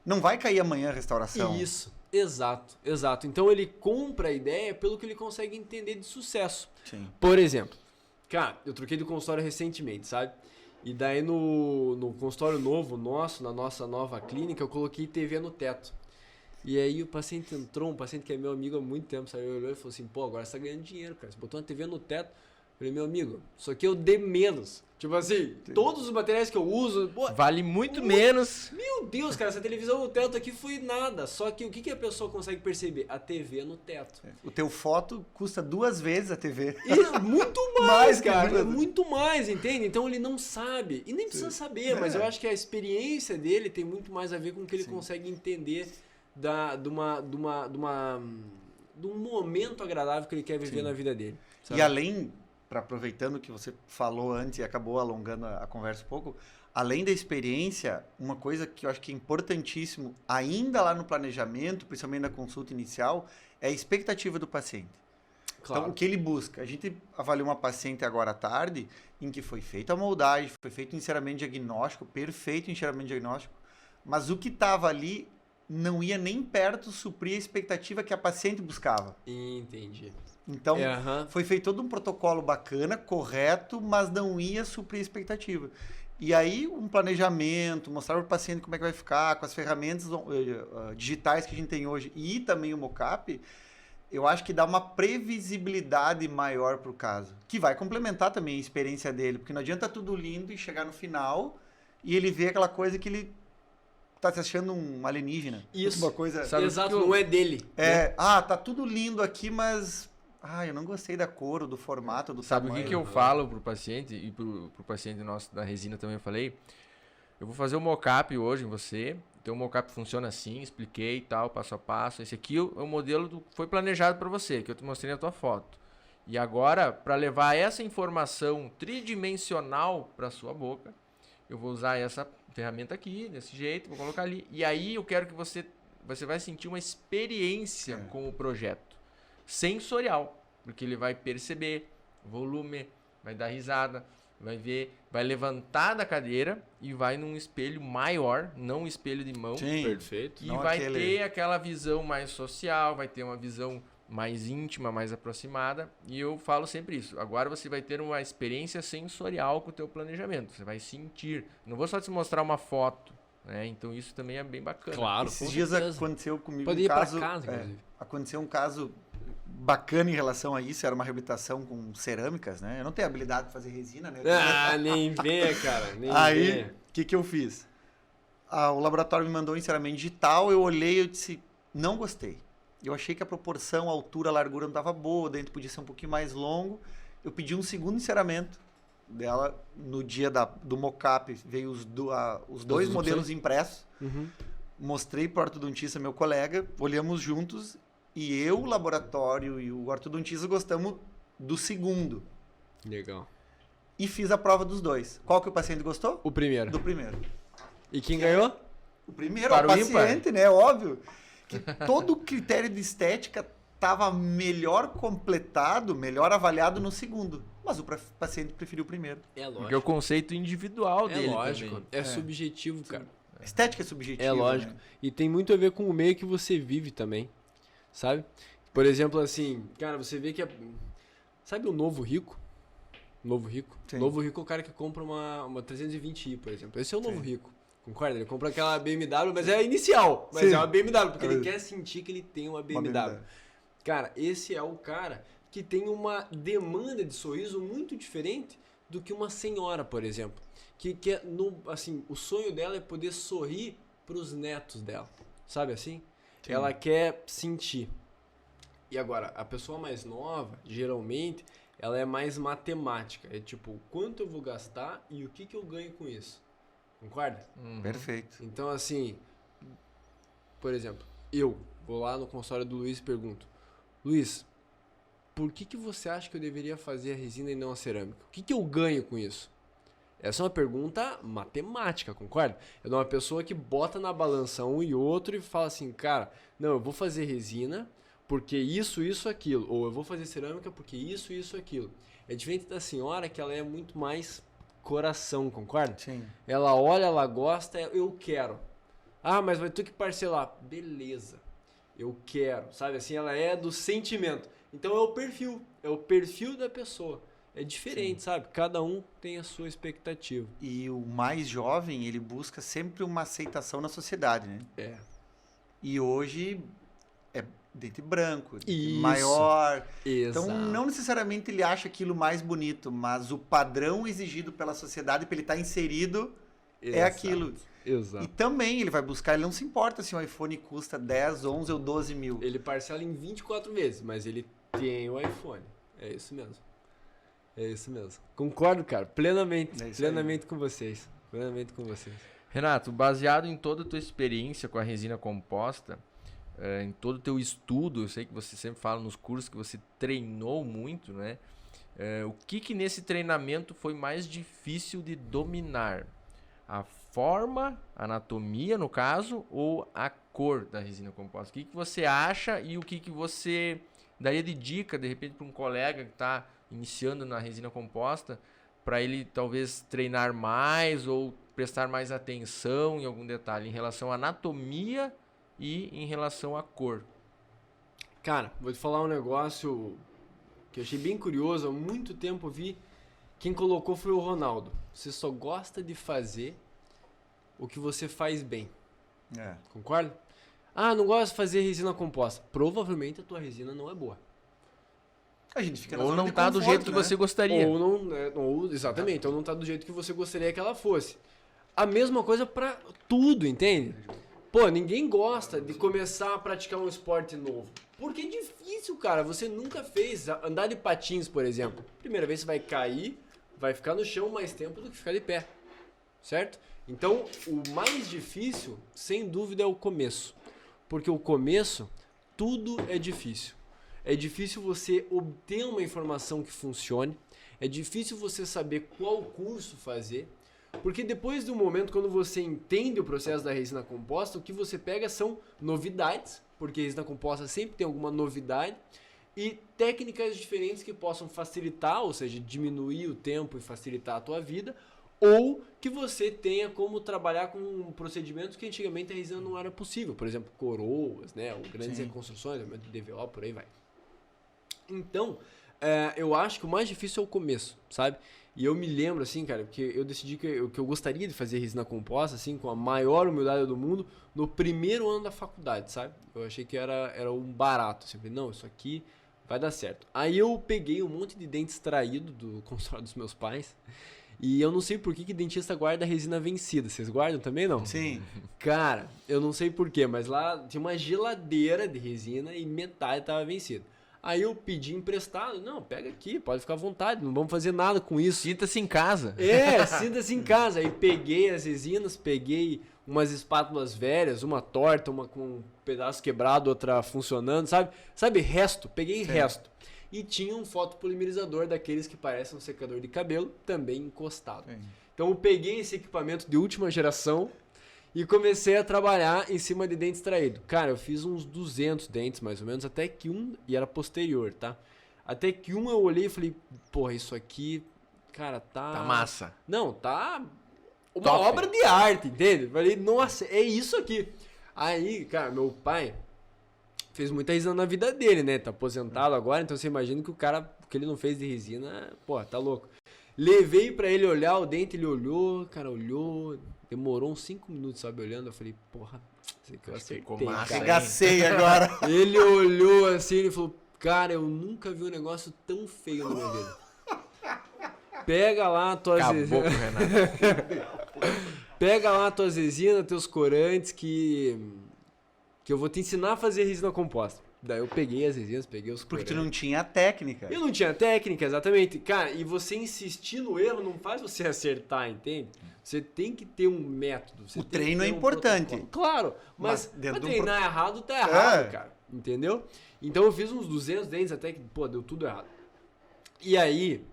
não vai cair amanhã a restauração. Isso, exato. Então ele compra a ideia pelo que ele consegue entender de sucesso. Sim. Por exemplo, cara, eu troquei de consultório recentemente, sabe? E daí no consultório novo nosso, na nossa nova clínica, eu coloquei TV no teto. E aí o paciente entrou, um paciente que é meu amigo há muito tempo, sabe? Ele olhou e falou assim, pô, agora você tá ganhando dinheiro, cara. Você botou uma TV no teto. Eu falei, meu amigo, isso aqui eu dei menos. Tipo assim, todos os materiais que eu uso, pô, Vale muito menos. meu Deus, cara, essa televisão no teto aqui foi nada. Só que o que a pessoa consegue perceber? A TV no teto. O teu foto custa 2 vezes a TV. E muito mais, Mais que cara. duas. É muito mais, entende? Então ele não sabe. E nem precisa saber, mas eu acho que a experiência dele tem muito mais a ver com o que ele consegue entender de um momento agradável que ele quer viver na vida dele. Sabe? E além, aproveitando o que você falou antes e acabou alongando a conversa um pouco, além da experiência, uma coisa que eu acho que é importantíssimo, ainda lá no planejamento, principalmente na consulta inicial, é a expectativa do paciente. Claro. Então, o que ele busca? A gente avaliou uma paciente agora à tarde, em que foi feita a moldagem, foi feito o enceramento diagnóstico, perfeito o enceramento diagnóstico, mas o que estava ali não ia nem perto suprir a expectativa que a paciente buscava. Entendi. Então, Aham. foi feito todo um protocolo bacana, correto, mas não ia suprir a expectativa. E aí, um planejamento, mostrar para o paciente como é que vai ficar, com as ferramentas digitais que a gente tem hoje e também o mockup, eu acho que dá uma previsibilidade maior para o caso, que vai complementar também a experiência dele, porque não adianta tudo lindo e chegar no final e ele ver aquela coisa que ele tá se achando um alienígena. Isso. Uma coisa... Sabe Exato, que eu- não é dele. né? tá tudo lindo aqui, mas... eu não gostei da cor, ou do formato, do Sabe o tamanho. que eu falo pro paciente e pro paciente nosso da resina também eu falei? Eu vou fazer o mockup hoje em você. Então o mockup funciona assim, expliquei e tal, passo a passo. Esse aqui é o modelo que foi planejado para você, que eu te mostrei na tua foto. E agora, para levar essa informação tridimensional para sua boca, eu vou usar essa ferramenta aqui, desse jeito, vou colocar ali. E aí eu quero que você vai sentir uma experiência com o projeto sensorial, porque ele vai perceber volume, vai dar risada, vai ver, vai levantar da cadeira e vai num espelho maior, não um espelho de mão. Sim. Perfeito. E Não vai aquele- ter aquela visão mais social, vai ter uma visão mais íntima, mais aproximada. E eu falo sempre isso. Agora você vai ter uma experiência sensorial com o teu planejamento. Você vai sentir. Não vou só te mostrar uma foto, né? Então isso também é bem bacana. Claro. Esses com dias certeza. aconteceu comigo Pode um ir pra caso... casa, inclusive. aconteceu um caso bacana em relação a isso. Era uma reabilitação com cerâmicas, né? Eu não tenho habilidade de fazer resina, né? Ah, nem vê, cara. Nem Aí, vê. o que eu fiz? O laboratório me mandou um enceramento digital, eu olhei e eu disse, não gostei. Eu achei que a proporção, a altura, a largura não estava boa, o dente podia ser um pouquinho mais longo. Eu pedi um segundo enceramento dela. No dia do mock-up, veio os dois modelos impressos. Uhum. Mostrei para o ortodontista, meu colega, olhamos juntos e eu, o laboratório e o ortodontista gostamos do segundo. Legal. E fiz a prova dos dois. Qual que o paciente gostou? O primeiro. Do primeiro. E quem ganhou? O primeiro, Para o o paciente, né? Óbvio. Que todo o critério de estética estava melhor completado, melhor avaliado no segundo. Mas o paciente preferiu o primeiro. É lógico. Porque é o conceito individual É dele lógico. também. É subjetivo, cara. Estética é subjetiva. É lógico. Né? E tem muito a ver com o meio que você vive também. Sabe? Por exemplo, assim, cara, você vê que sabe o novo rico? Novo rico? Sim. Novo rico é o cara que compra uma 320i, por exemplo. Esse é o novo Sim. rico. Concorda? Ele compra aquela BMW, mas é a inicial. Mas Sim. é uma BMW, porque ele quer sentir que ele tem uma BMW. BMW. Cara, esse é o cara que tem uma demanda de sorriso muito diferente do que uma senhora, por exemplo. Que quer, assim, o sonho dela é poder sorrir para os netos dela. Sabe assim? Sim. Ela quer sentir. E agora, a pessoa mais nova, geralmente, ela é mais matemática. É tipo, quanto eu vou gastar e o que eu ganho com isso. Concorda? Uhum. Perfeito. Então, assim, por exemplo, eu vou lá no consultório do Luiz e pergunto, Luiz, por que você acha que eu deveria fazer a resina e não a cerâmica? O que eu ganho com isso? Essa é uma pergunta matemática, concorda? É de uma pessoa que bota na balança um e outro e fala assim, cara, não, eu vou fazer resina porque isso, aquilo. Ou eu vou fazer cerâmica porque isso, aquilo. É diferente da senhora que ela é muito mais coração, concorda? Sim. Ela olha, ela gosta, eu quero. Ah, mas vai ter que parcelar. Beleza. Eu quero, sabe? Assim, ela é do sentimento. Então é o perfil da pessoa. É diferente, sabe? Cada um tem a sua expectativa. E o mais jovem, ele busca sempre uma aceitação na sociedade, né? É. E hoje é dente branco, dente Isso. maior. Exato. Então, não necessariamente ele acha aquilo mais bonito, mas o padrão exigido pela sociedade para ele estar inserido é aquilo. Exato. E também ele vai buscar, ele não se importa se um iPhone custa 10, 11 ou 12 mil. Ele parcela em 24 vezes, mas ele tem o iPhone. É isso mesmo. É isso mesmo. Concordo, cara, plenamente. É isso Plenamente com vocês. Plenamente com vocês. Renato, baseado em toda a tua experiência com a resina composta, em todo o teu estudo, eu sei que você sempre fala nos cursos que você treinou muito, né? O que nesse treinamento foi mais difícil de dominar? A forma, a anatomia no caso, ou a cor da resina composta? O que você acha e o que você daria de dica, de repente, para um colega que está iniciando na resina composta, para ele talvez treinar mais ou prestar mais atenção em algum detalhe em relação à anatomia e em relação à cor? Cara, vou te falar um negócio que eu achei bem curioso. Há muito tempo eu vi, quem colocou foi o Ronaldo. Você só gosta de fazer o que você faz bem. É. Concorda? Ah, não gosto de fazer resina composta. Provavelmente a tua resina não é boa. A gente fica na Ou zona não de tá do conforto, jeito que né? você gostaria. Ou não, né, exatamente, ou não tá do jeito que você gostaria que ela fosse. A mesma coisa pra tudo, entende? Pô, ninguém gosta de começar a praticar um esporte novo. Porque é difícil, cara. Você nunca fez. Andar de patins, por exemplo. Primeira vez você vai cair, vai ficar no chão mais tempo do que ficar de pé. Certo? Então, o mais difícil, sem dúvida, é o começo. Porque o começo, tudo é difícil. É difícil você obter uma informação que funcione. É difícil você saber qual curso fazer. Porque depois do momento, quando você entende o processo da resina composta, o que você pega são novidades. Porque a resina composta sempre tem alguma novidade. E técnicas diferentes que possam facilitar, ou seja, diminuir o tempo e facilitar a tua vida. Ou que você tenha como trabalhar com procedimentos que antigamente a resina não era possível. Por exemplo, coroas, né? Ou grandes Sim. reconstruções, aumento de DVO, por aí vai. Então, eu acho que o mais difícil é o começo, sabe? E eu me lembro, assim, cara, porque eu decidi que eu gostaria de fazer resina composta, assim, com a maior humildade do mundo, no primeiro ano da faculdade, sabe? Eu achei que era um barato, assim, falei, não, isso aqui vai dar certo. Aí eu peguei um monte de dente extraído do consultório dos meus pais E eu não sei por que dentista guarda resina vencida. Vocês guardam também, não? Sim. Cara, eu não sei por quê, mas lá tinha uma geladeira de resina e metade tava vencida. Aí eu pedi emprestado. Não, pega aqui, pode ficar à vontade, não vamos fazer nada com isso. Sinta-se em casa. Sinta-se em casa. Aí peguei as resinas, peguei umas espátulas velhas, uma torta, uma com um pedaço quebrado, outra funcionando, sabe? Sabe, resto, peguei resto. E tinha um fotopolimerizador daqueles que parecem um secador de cabelo, também encostado. Sim. Então eu peguei esse equipamento de última geração e comecei a trabalhar em cima de dente extraído. Cara, eu fiz uns 200 dentes mais ou menos, até que um, e era posterior, tá? Até que um eu olhei e falei, porra, isso aqui, cara, Tá massa. Não, tá uma Top. obra de arte, entende? Falei, nossa, é isso aqui. Aí, cara, meu pai fez muita resina na vida dele, né? Tá aposentado agora, então você imagina que o cara, o que ele não fez de resina, pô, tá louco. Levei pra ele olhar o dente, ele olhou, cara, olhou, demorou uns 5 minutos, sabe, olhando, eu falei, porra, isso aqui eu acertei, cara. Arregacei agora. Ele olhou assim, ele falou, cara, eu nunca vi um negócio tão feio na minha vida. Pega lá tuas Acabou com o Renato. Pega lá tuas resinas, teus corantes, que eu vou te ensinar a fazer resina composta. Daí eu peguei as resinas, peguei os Porque corantes. tu não tinha técnica. Eu não tinha técnica, exatamente. Cara, e você insistir no erro não faz você acertar, entende? Você tem que ter um método. Você O tem treino que ter é importante. protocolo. Claro, mas dentro de um treinar errado tá errado, É. cara. Entendeu? Então eu fiz uns 200 dentes até que, pô, deu tudo errado. E aí,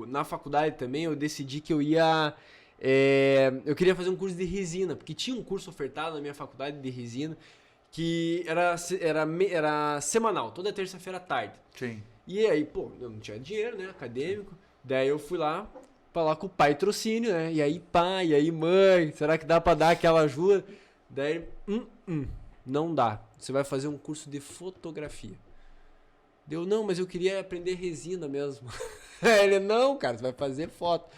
na faculdade também, eu decidi que eu ia... eu queria fazer um curso de resina, porque tinha um curso ofertado na minha faculdade de resina, que era semanal, toda terça-feira à tarde. Sim. E aí, pô, eu não tinha dinheiro, né, acadêmico, daí eu fui lá, falar com o pai trocínio, né, e aí pai, e aí mãe, será que dá pra dar aquela ajuda? Daí, não dá, você vai fazer um curso de fotografia. Deu, não, mas eu queria aprender resina mesmo. Ele, não, cara, você vai fazer foto.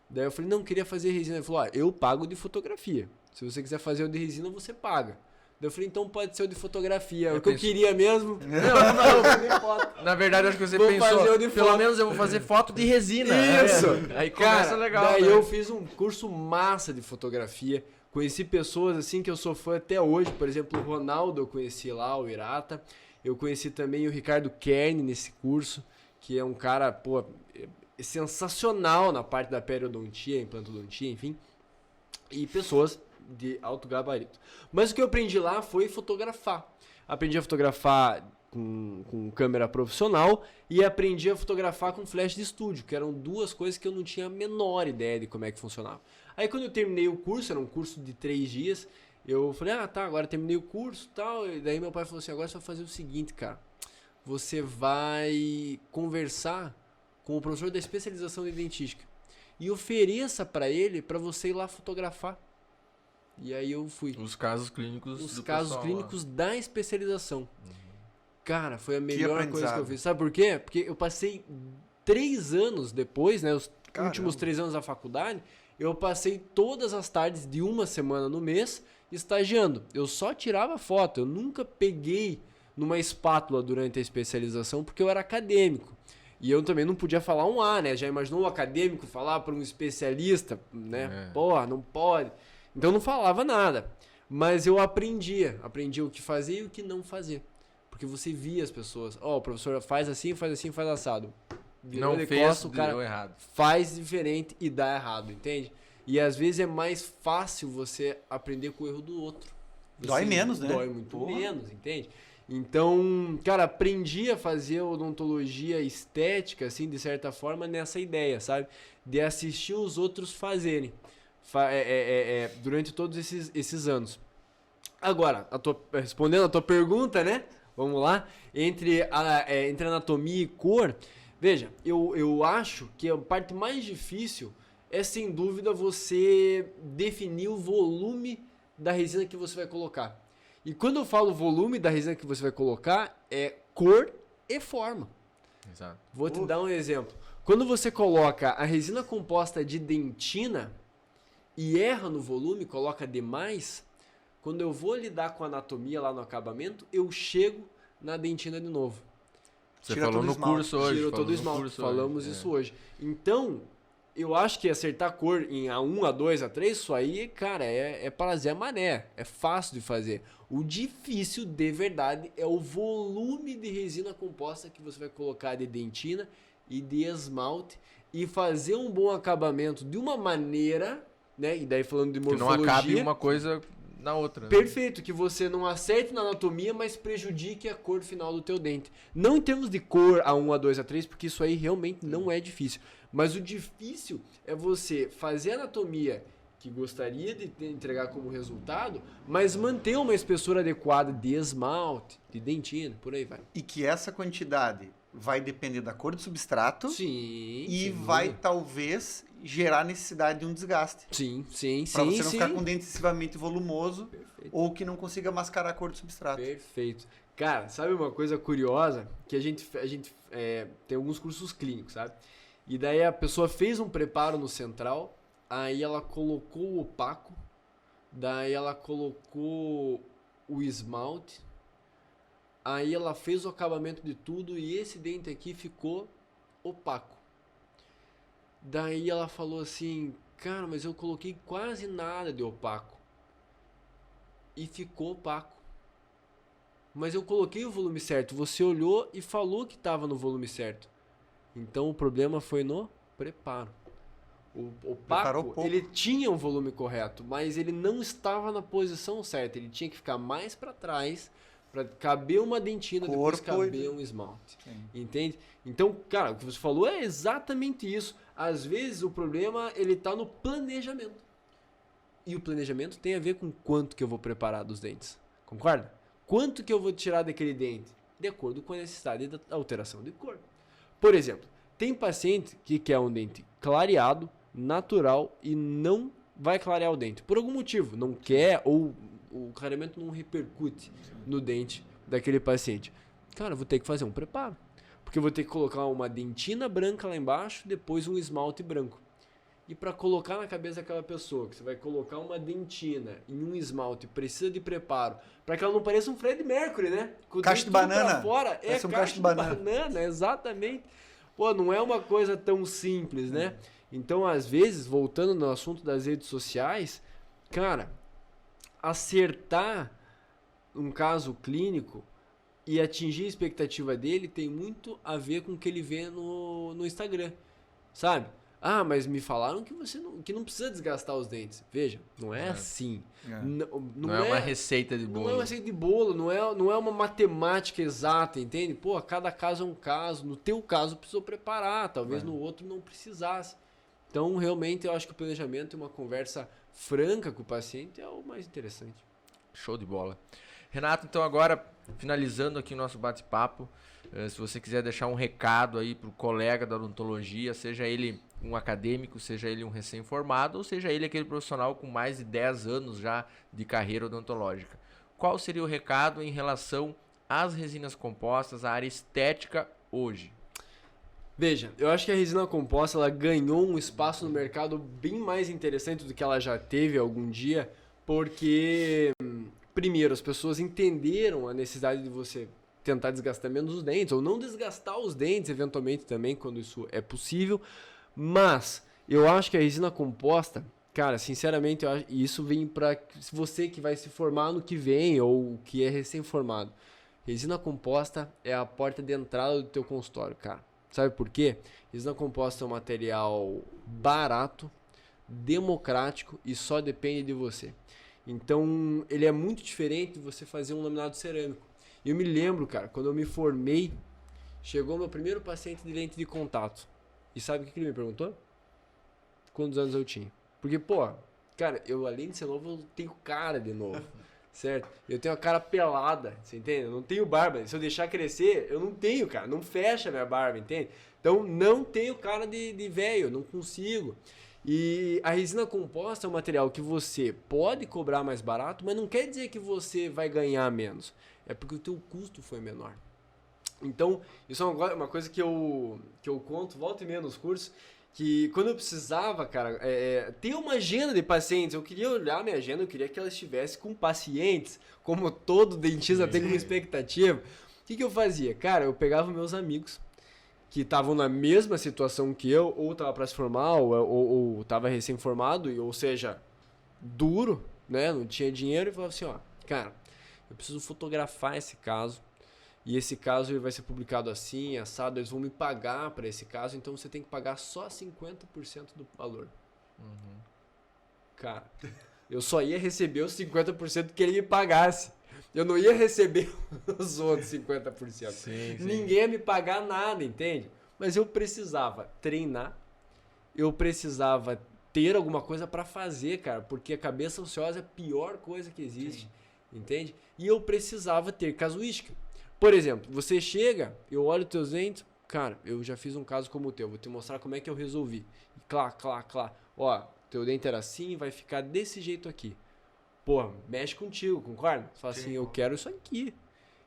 Daí eu falei, não, queria fazer resina. Ele falou, eu pago de fotografia. Se você quiser fazer o de resina, você paga. Daí eu falei, então pode ser o de fotografia. O que eu queria mesmo. Não, fazer foto. Na verdade, acho que você Vou pensou, fazer o de pelo foto. menos eu vou fazer foto de resina. Isso! Aí começa Cara, legal. daí né? eu fiz um curso massa de fotografia. Conheci pessoas assim que eu sou fã até hoje. Por exemplo, o Ronaldo eu conheci lá, o Irata. Eu conheci também o Ricardo Kern nesse curso, que é um cara, pô, sensacional na parte da periodontia, implantodontia, enfim. E pessoas de alto gabarito. Mas o que eu aprendi lá foi fotografar. Aprendi a fotografar com câmera profissional e aprendi a fotografar com flash de estúdio, que eram duas coisas que eu não tinha a menor ideia de como é que funcionava. Aí quando eu terminei o curso, era um curso de 3 dias, eu falei, tá, agora terminei o curso e tal. E daí meu pai falou assim, agora você vai fazer o seguinte, cara. Você vai conversar com o professor da especialização de dentística e ofereça pra ele pra você ir lá fotografar. E aí eu fui. Os casos clínicos Os do casos pessoal, clínicos da especialização. Cara, foi a melhor coisa aprendizado. que eu fiz. Sabe por quê? Porque eu passei 3 anos depois, né? Os Caramba. últimos 3 anos da faculdade, eu passei todas as tardes de uma semana no mês estagiando. Eu só tirava foto, eu nunca peguei numa espátula durante a especialização porque eu era acadêmico. E eu também não podia falar um A, né? Já imaginou um acadêmico falar para um especialista, né? Porra, não pode. Então eu não falava nada. Mas eu aprendia o que fazer e o que não fazer. Porque você via as pessoas, o professor faz assim, faz assado. Virou Não de fez, costas, o cara deu errado. faz diferente e dá errado, entende? E às vezes é mais fácil você aprender com o erro do outro. Dói menos, né? Dói muito Porra. menos, entende? Então, cara, aprendi a fazer odontologia estética, assim, de certa forma, nessa ideia, sabe? De assistir os outros fazerem durante todos esses anos. Agora, respondendo a tua pergunta, né? Vamos lá. Entre anatomia e cor, veja, eu acho que a parte mais difícil é, sem dúvida, você definir o volume da resina que você vai colocar. E quando eu falo volume da resina que você vai colocar, é cor e forma. Exato. Vou te dar um exemplo. Quando você coloca a resina composta de dentina e erra no volume, coloca demais, quando eu vou lidar com a anatomia lá no acabamento, eu chego na dentina de novo. Você Tira falou todo o no esmalte. curso hoje. Tirou falou todo o no esmalte. curso Falamos hoje. isso hoje. Então, eu acho que acertar a cor em A1, A2, A3, isso aí, cara, é para Zé Mané. É fácil de fazer. O difícil, de verdade, é o volume de resina composta que você vai colocar de dentina e de esmalte e fazer um bom acabamento de uma maneira, né? E daí falando de morfologia... Que não acabe uma coisa na outra. Perfeito, que você não acerte na anatomia, mas prejudique a cor final do teu dente. Não em termos de cor A1, A2, A3, porque isso aí realmente não é difícil. Mas o difícil é você fazer a anatomia que gostaria de entregar como resultado, mas manter uma espessura adequada de esmalte, de dentina, por aí vai. E que essa quantidade vai depender da cor do substrato. Sim. E vai talvez gerar necessidade de um desgaste. Sim. Para você não ficar com um dente excessivamente volumoso. Perfeito. Ou que não consiga mascarar a cor do substrato. Perfeito. Cara, sabe uma coisa curiosa? Que a gente tem alguns cursos clínicos, sabe? E daí a pessoa fez um preparo no central, aí ela colocou o opaco, daí ela colocou o esmalte, aí ela fez o acabamento de tudo e esse dente aqui ficou opaco. Daí ela falou assim, cara, mas eu coloquei quase nada de opaco e ficou opaco. Mas eu coloquei o volume certo, você olhou e falou que estava no volume certo. Então o problema foi no preparo. O opaco, ele tinha um volume correto, mas ele não estava na posição certa. Ele tinha que ficar mais para trás para caber uma dentina, depois caber um esmalte. Sim. Entende? Então, cara, o que você falou é exatamente isso. Às vezes o problema ele tá no planejamento. E o planejamento tem a ver com quanto que eu vou preparar dos dentes. Concorda? Quanto que eu vou tirar daquele dente? De acordo com a necessidade da alteração de cor. Por exemplo, tem paciente que quer um dente clareado, natural e não vai clarear o dente. Por algum motivo, não quer ou o clareamento não repercute no dente daquele paciente. Cara, eu vou ter que fazer um preparo. Porque eu vou ter que colocar uma dentina branca lá embaixo, depois um esmalte branco. E para colocar na cabeça daquela pessoa que você vai colocar uma dentina em um esmalte, precisa de preparo, para que ela não pareça um Fred Mercury, né? Com caixa de banana. Fora, um caixa de banana, exatamente. Pô, não é uma coisa tão simples, né? Então, às vezes, voltando no assunto das redes sociais, cara, acertar um caso clínico e atingir a expectativa dele tem muito a ver com o que ele vê no Instagram, sabe? Ah, mas me falaram que você não precisa desgastar os dentes. Veja, não é assim. Não é uma receita de bolo. Não é uma receita de bolo, não é uma matemática exata, entende? Pô, cada caso é um caso. No teu caso precisou preparar, talvez no outro não precisasse. Então, realmente, eu acho que o planejamento e uma conversa franca com o paciente é o mais interessante. Show de bola. Renato, então agora, finalizando aqui o nosso bate-papo, se você quiser deixar um recado aí para o colega da odontologia, seja ele um acadêmico, seja ele um recém-formado, ou seja ele aquele profissional com mais de 10 anos já de carreira odontológica. Qual seria o recado em relação às resinas compostas, à área estética hoje? Veja, eu acho que a resina composta ela ganhou um espaço no mercado bem mais interessante do que ela já teve algum dia, porque, primeiro, as pessoas entenderam a necessidade de você tentar desgastar menos os dentes, ou não desgastar os dentes, eventualmente também, quando isso é possível. Mas eu acho que a resina composta, cara, sinceramente, isso vem para você que vai se formar no que vem, ou que é recém-formado. Resina composta é a porta de entrada do teu consultório, cara. Sabe por quê? Resina composta é um material barato, democrático e só depende de você. Então, ele é muito diferente de você fazer um laminado cerâmico. E eu me lembro, cara, quando eu me formei, chegou meu primeiro paciente de lente de contato. E sabe o que ele me perguntou? Quantos anos eu tinha? Porque, pô, cara, eu além de ser novo, eu tenho cara de novo, certo? Eu tenho a cara pelada, você entende? Eu não tenho barba. Se eu deixar crescer, eu não tenho, cara. Não fecha a minha barba, entende? Então, não tenho cara de velho, não consigo. E a resina composta é um material que você pode cobrar mais barato, mas não quer dizer que você vai ganhar menos. É porque o teu custo foi menor. Então, isso é uma coisa que eu conto, volta e meia nos cursos, que quando eu precisava, cara, ter uma agenda de pacientes, eu queria olhar minha agenda, eu queria que ela estivesse com pacientes, como todo dentista tem como expectativa. O que eu fazia? Cara, eu pegava meus amigos, que estavam na mesma situação que eu, ou tava para se formar, ou tava recém-formado, ou seja, duro, né? Não tinha dinheiro, e falava assim, ó, cara, eu preciso fotografar esse caso, e esse caso ele vai ser publicado assim, assado, eles vão me pagar para esse caso, então você tem que pagar só 50% do valor. Cara, eu só ia receber os 50% que ele me pagasse. Eu não ia receber os outros 50%. Sim. Ninguém ia me pagar nada, entende? Mas eu precisava treinar, eu precisava ter alguma coisa para fazer, cara, porque a cabeça ociosa é a pior coisa que existe, entende? E eu precisava ter casuística. Por exemplo, você chega, eu olho teus dentes, cara, eu já fiz um caso como o teu, vou te mostrar como é que eu resolvi. Clá. Ó, teu dente era assim, vai ficar desse jeito aqui. Pô, mexe contigo, concorda? Fala assim, eu quero isso aqui,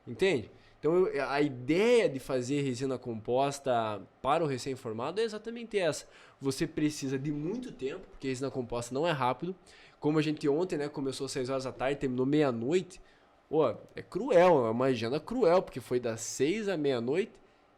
entende? Então, a ideia de fazer resina composta para o recém-formado é exatamente essa. Você precisa de muito tempo, porque a resina composta não é rápido. Como a gente ontem, né, começou às 6 horas da tarde, terminou meia-noite. Pô, é cruel, é uma agenda cruel, porque foi das 6 à meia-noite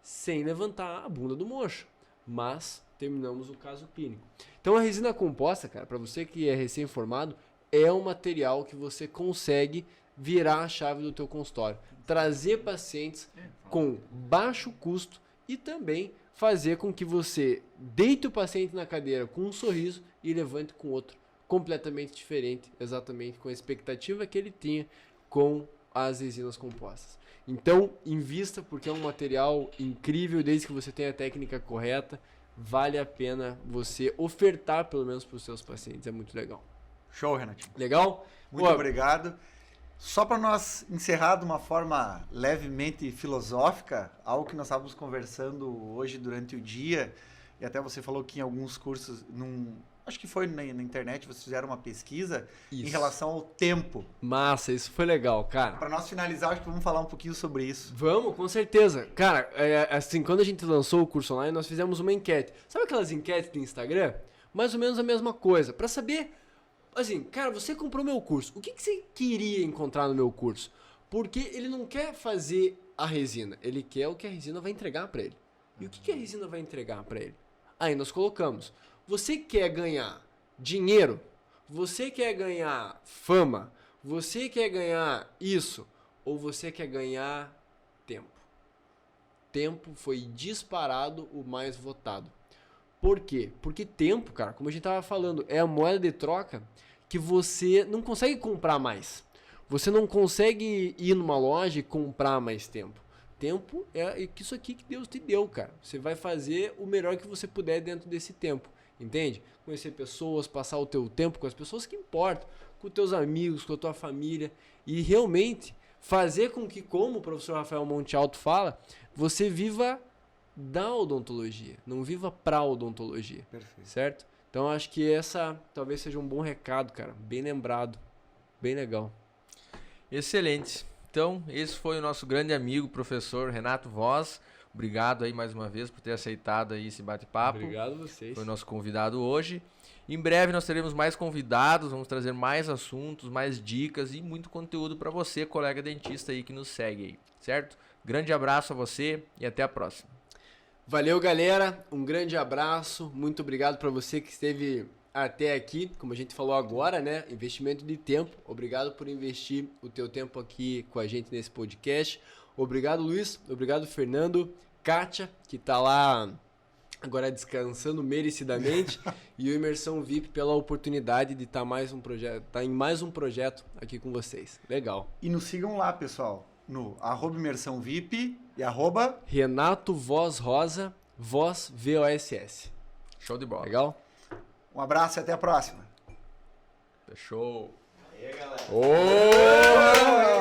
sem levantar a bunda do mocho. Mas terminamos o caso clínico. Então, a resina composta, cara, para você que é recém-formado, é um material que você consegue virar a chave do teu consultório. Trazer pacientes com baixo custo e também fazer com que você deite o paciente na cadeira com um sorriso e levante com outro completamente diferente, exatamente com a expectativa que ele tinha com as resinas compostas. Então, invista porque é um material incrível, desde que você tenha a técnica correta, vale a pena você ofertar pelo menos para os seus pacientes, é muito legal. Show, Renatinho. Legal? Muito obrigado. Só para nós encerrar de uma forma levemente filosófica, algo que nós estávamos conversando hoje durante o dia, e até você falou que em alguns cursos, acho que foi na internet, vocês fizeram uma pesquisa em relação ao tempo. Massa, isso foi legal, cara. Para nós finalizar, acho que vamos falar um pouquinho sobre isso. Vamos, com certeza. Cara, assim, quando a gente lançou o curso online, nós fizemos uma enquete. Sabe aquelas enquetes do Instagram? Mais ou menos a mesma coisa. Para saber... Assim, cara, você comprou meu curso. O que você queria encontrar no meu curso? Porque ele não quer fazer a resina. Ele quer o que a resina vai entregar para ele. E o que a resina vai entregar para ele? Aí nós colocamos. Você quer ganhar dinheiro? Você quer ganhar fama? Você quer ganhar isso? Ou você quer ganhar tempo? Tempo foi disparado o mais votado. Por quê? Porque tempo, cara, como a gente tava falando, é a moeda de troca que você não consegue comprar mais. Você não consegue ir numa loja e comprar mais tempo. Tempo é isso aqui que Deus te deu, cara. Você vai fazer o melhor que você puder dentro desse tempo, entende? Conhecer pessoas, passar o teu tempo com as pessoas que importam, com os teus amigos, com a tua família e realmente fazer com que, como o professor Rafael Monte Alto fala, você viva da odontologia, não viva pra odontologia. Perfeito. Certo? Então acho que essa talvez seja um bom recado, cara. Bem lembrado. Bem legal. Excelente. Então, esse foi o nosso grande amigo, professor Renato Voz. Obrigado aí mais uma vez por ter aceitado aí esse bate-papo. Obrigado a vocês. Foi o nosso convidado hoje. Em breve nós teremos mais convidados, vamos trazer mais assuntos, mais dicas e muito conteúdo para você, colega dentista aí que nos segue aí, certo? Grande abraço a você e até a próxima. Valeu, galera. Um grande abraço. Muito obrigado para você que esteve até aqui. Como a gente falou agora, né? Investimento de tempo. Obrigado por investir o teu tempo aqui com a gente nesse podcast. Obrigado, Luiz. Obrigado, Fernando. Kátia, que tá lá agora descansando merecidamente. E o Imersão VIP pela oportunidade de estar em mais um projeto aqui com vocês. Legal. E nos sigam lá, pessoal. No @imersãovip e Renato Voz Rosa, Voz VOSS. Show de bola. Legal? Um abraço e até a próxima. Fechou. Aí, galera.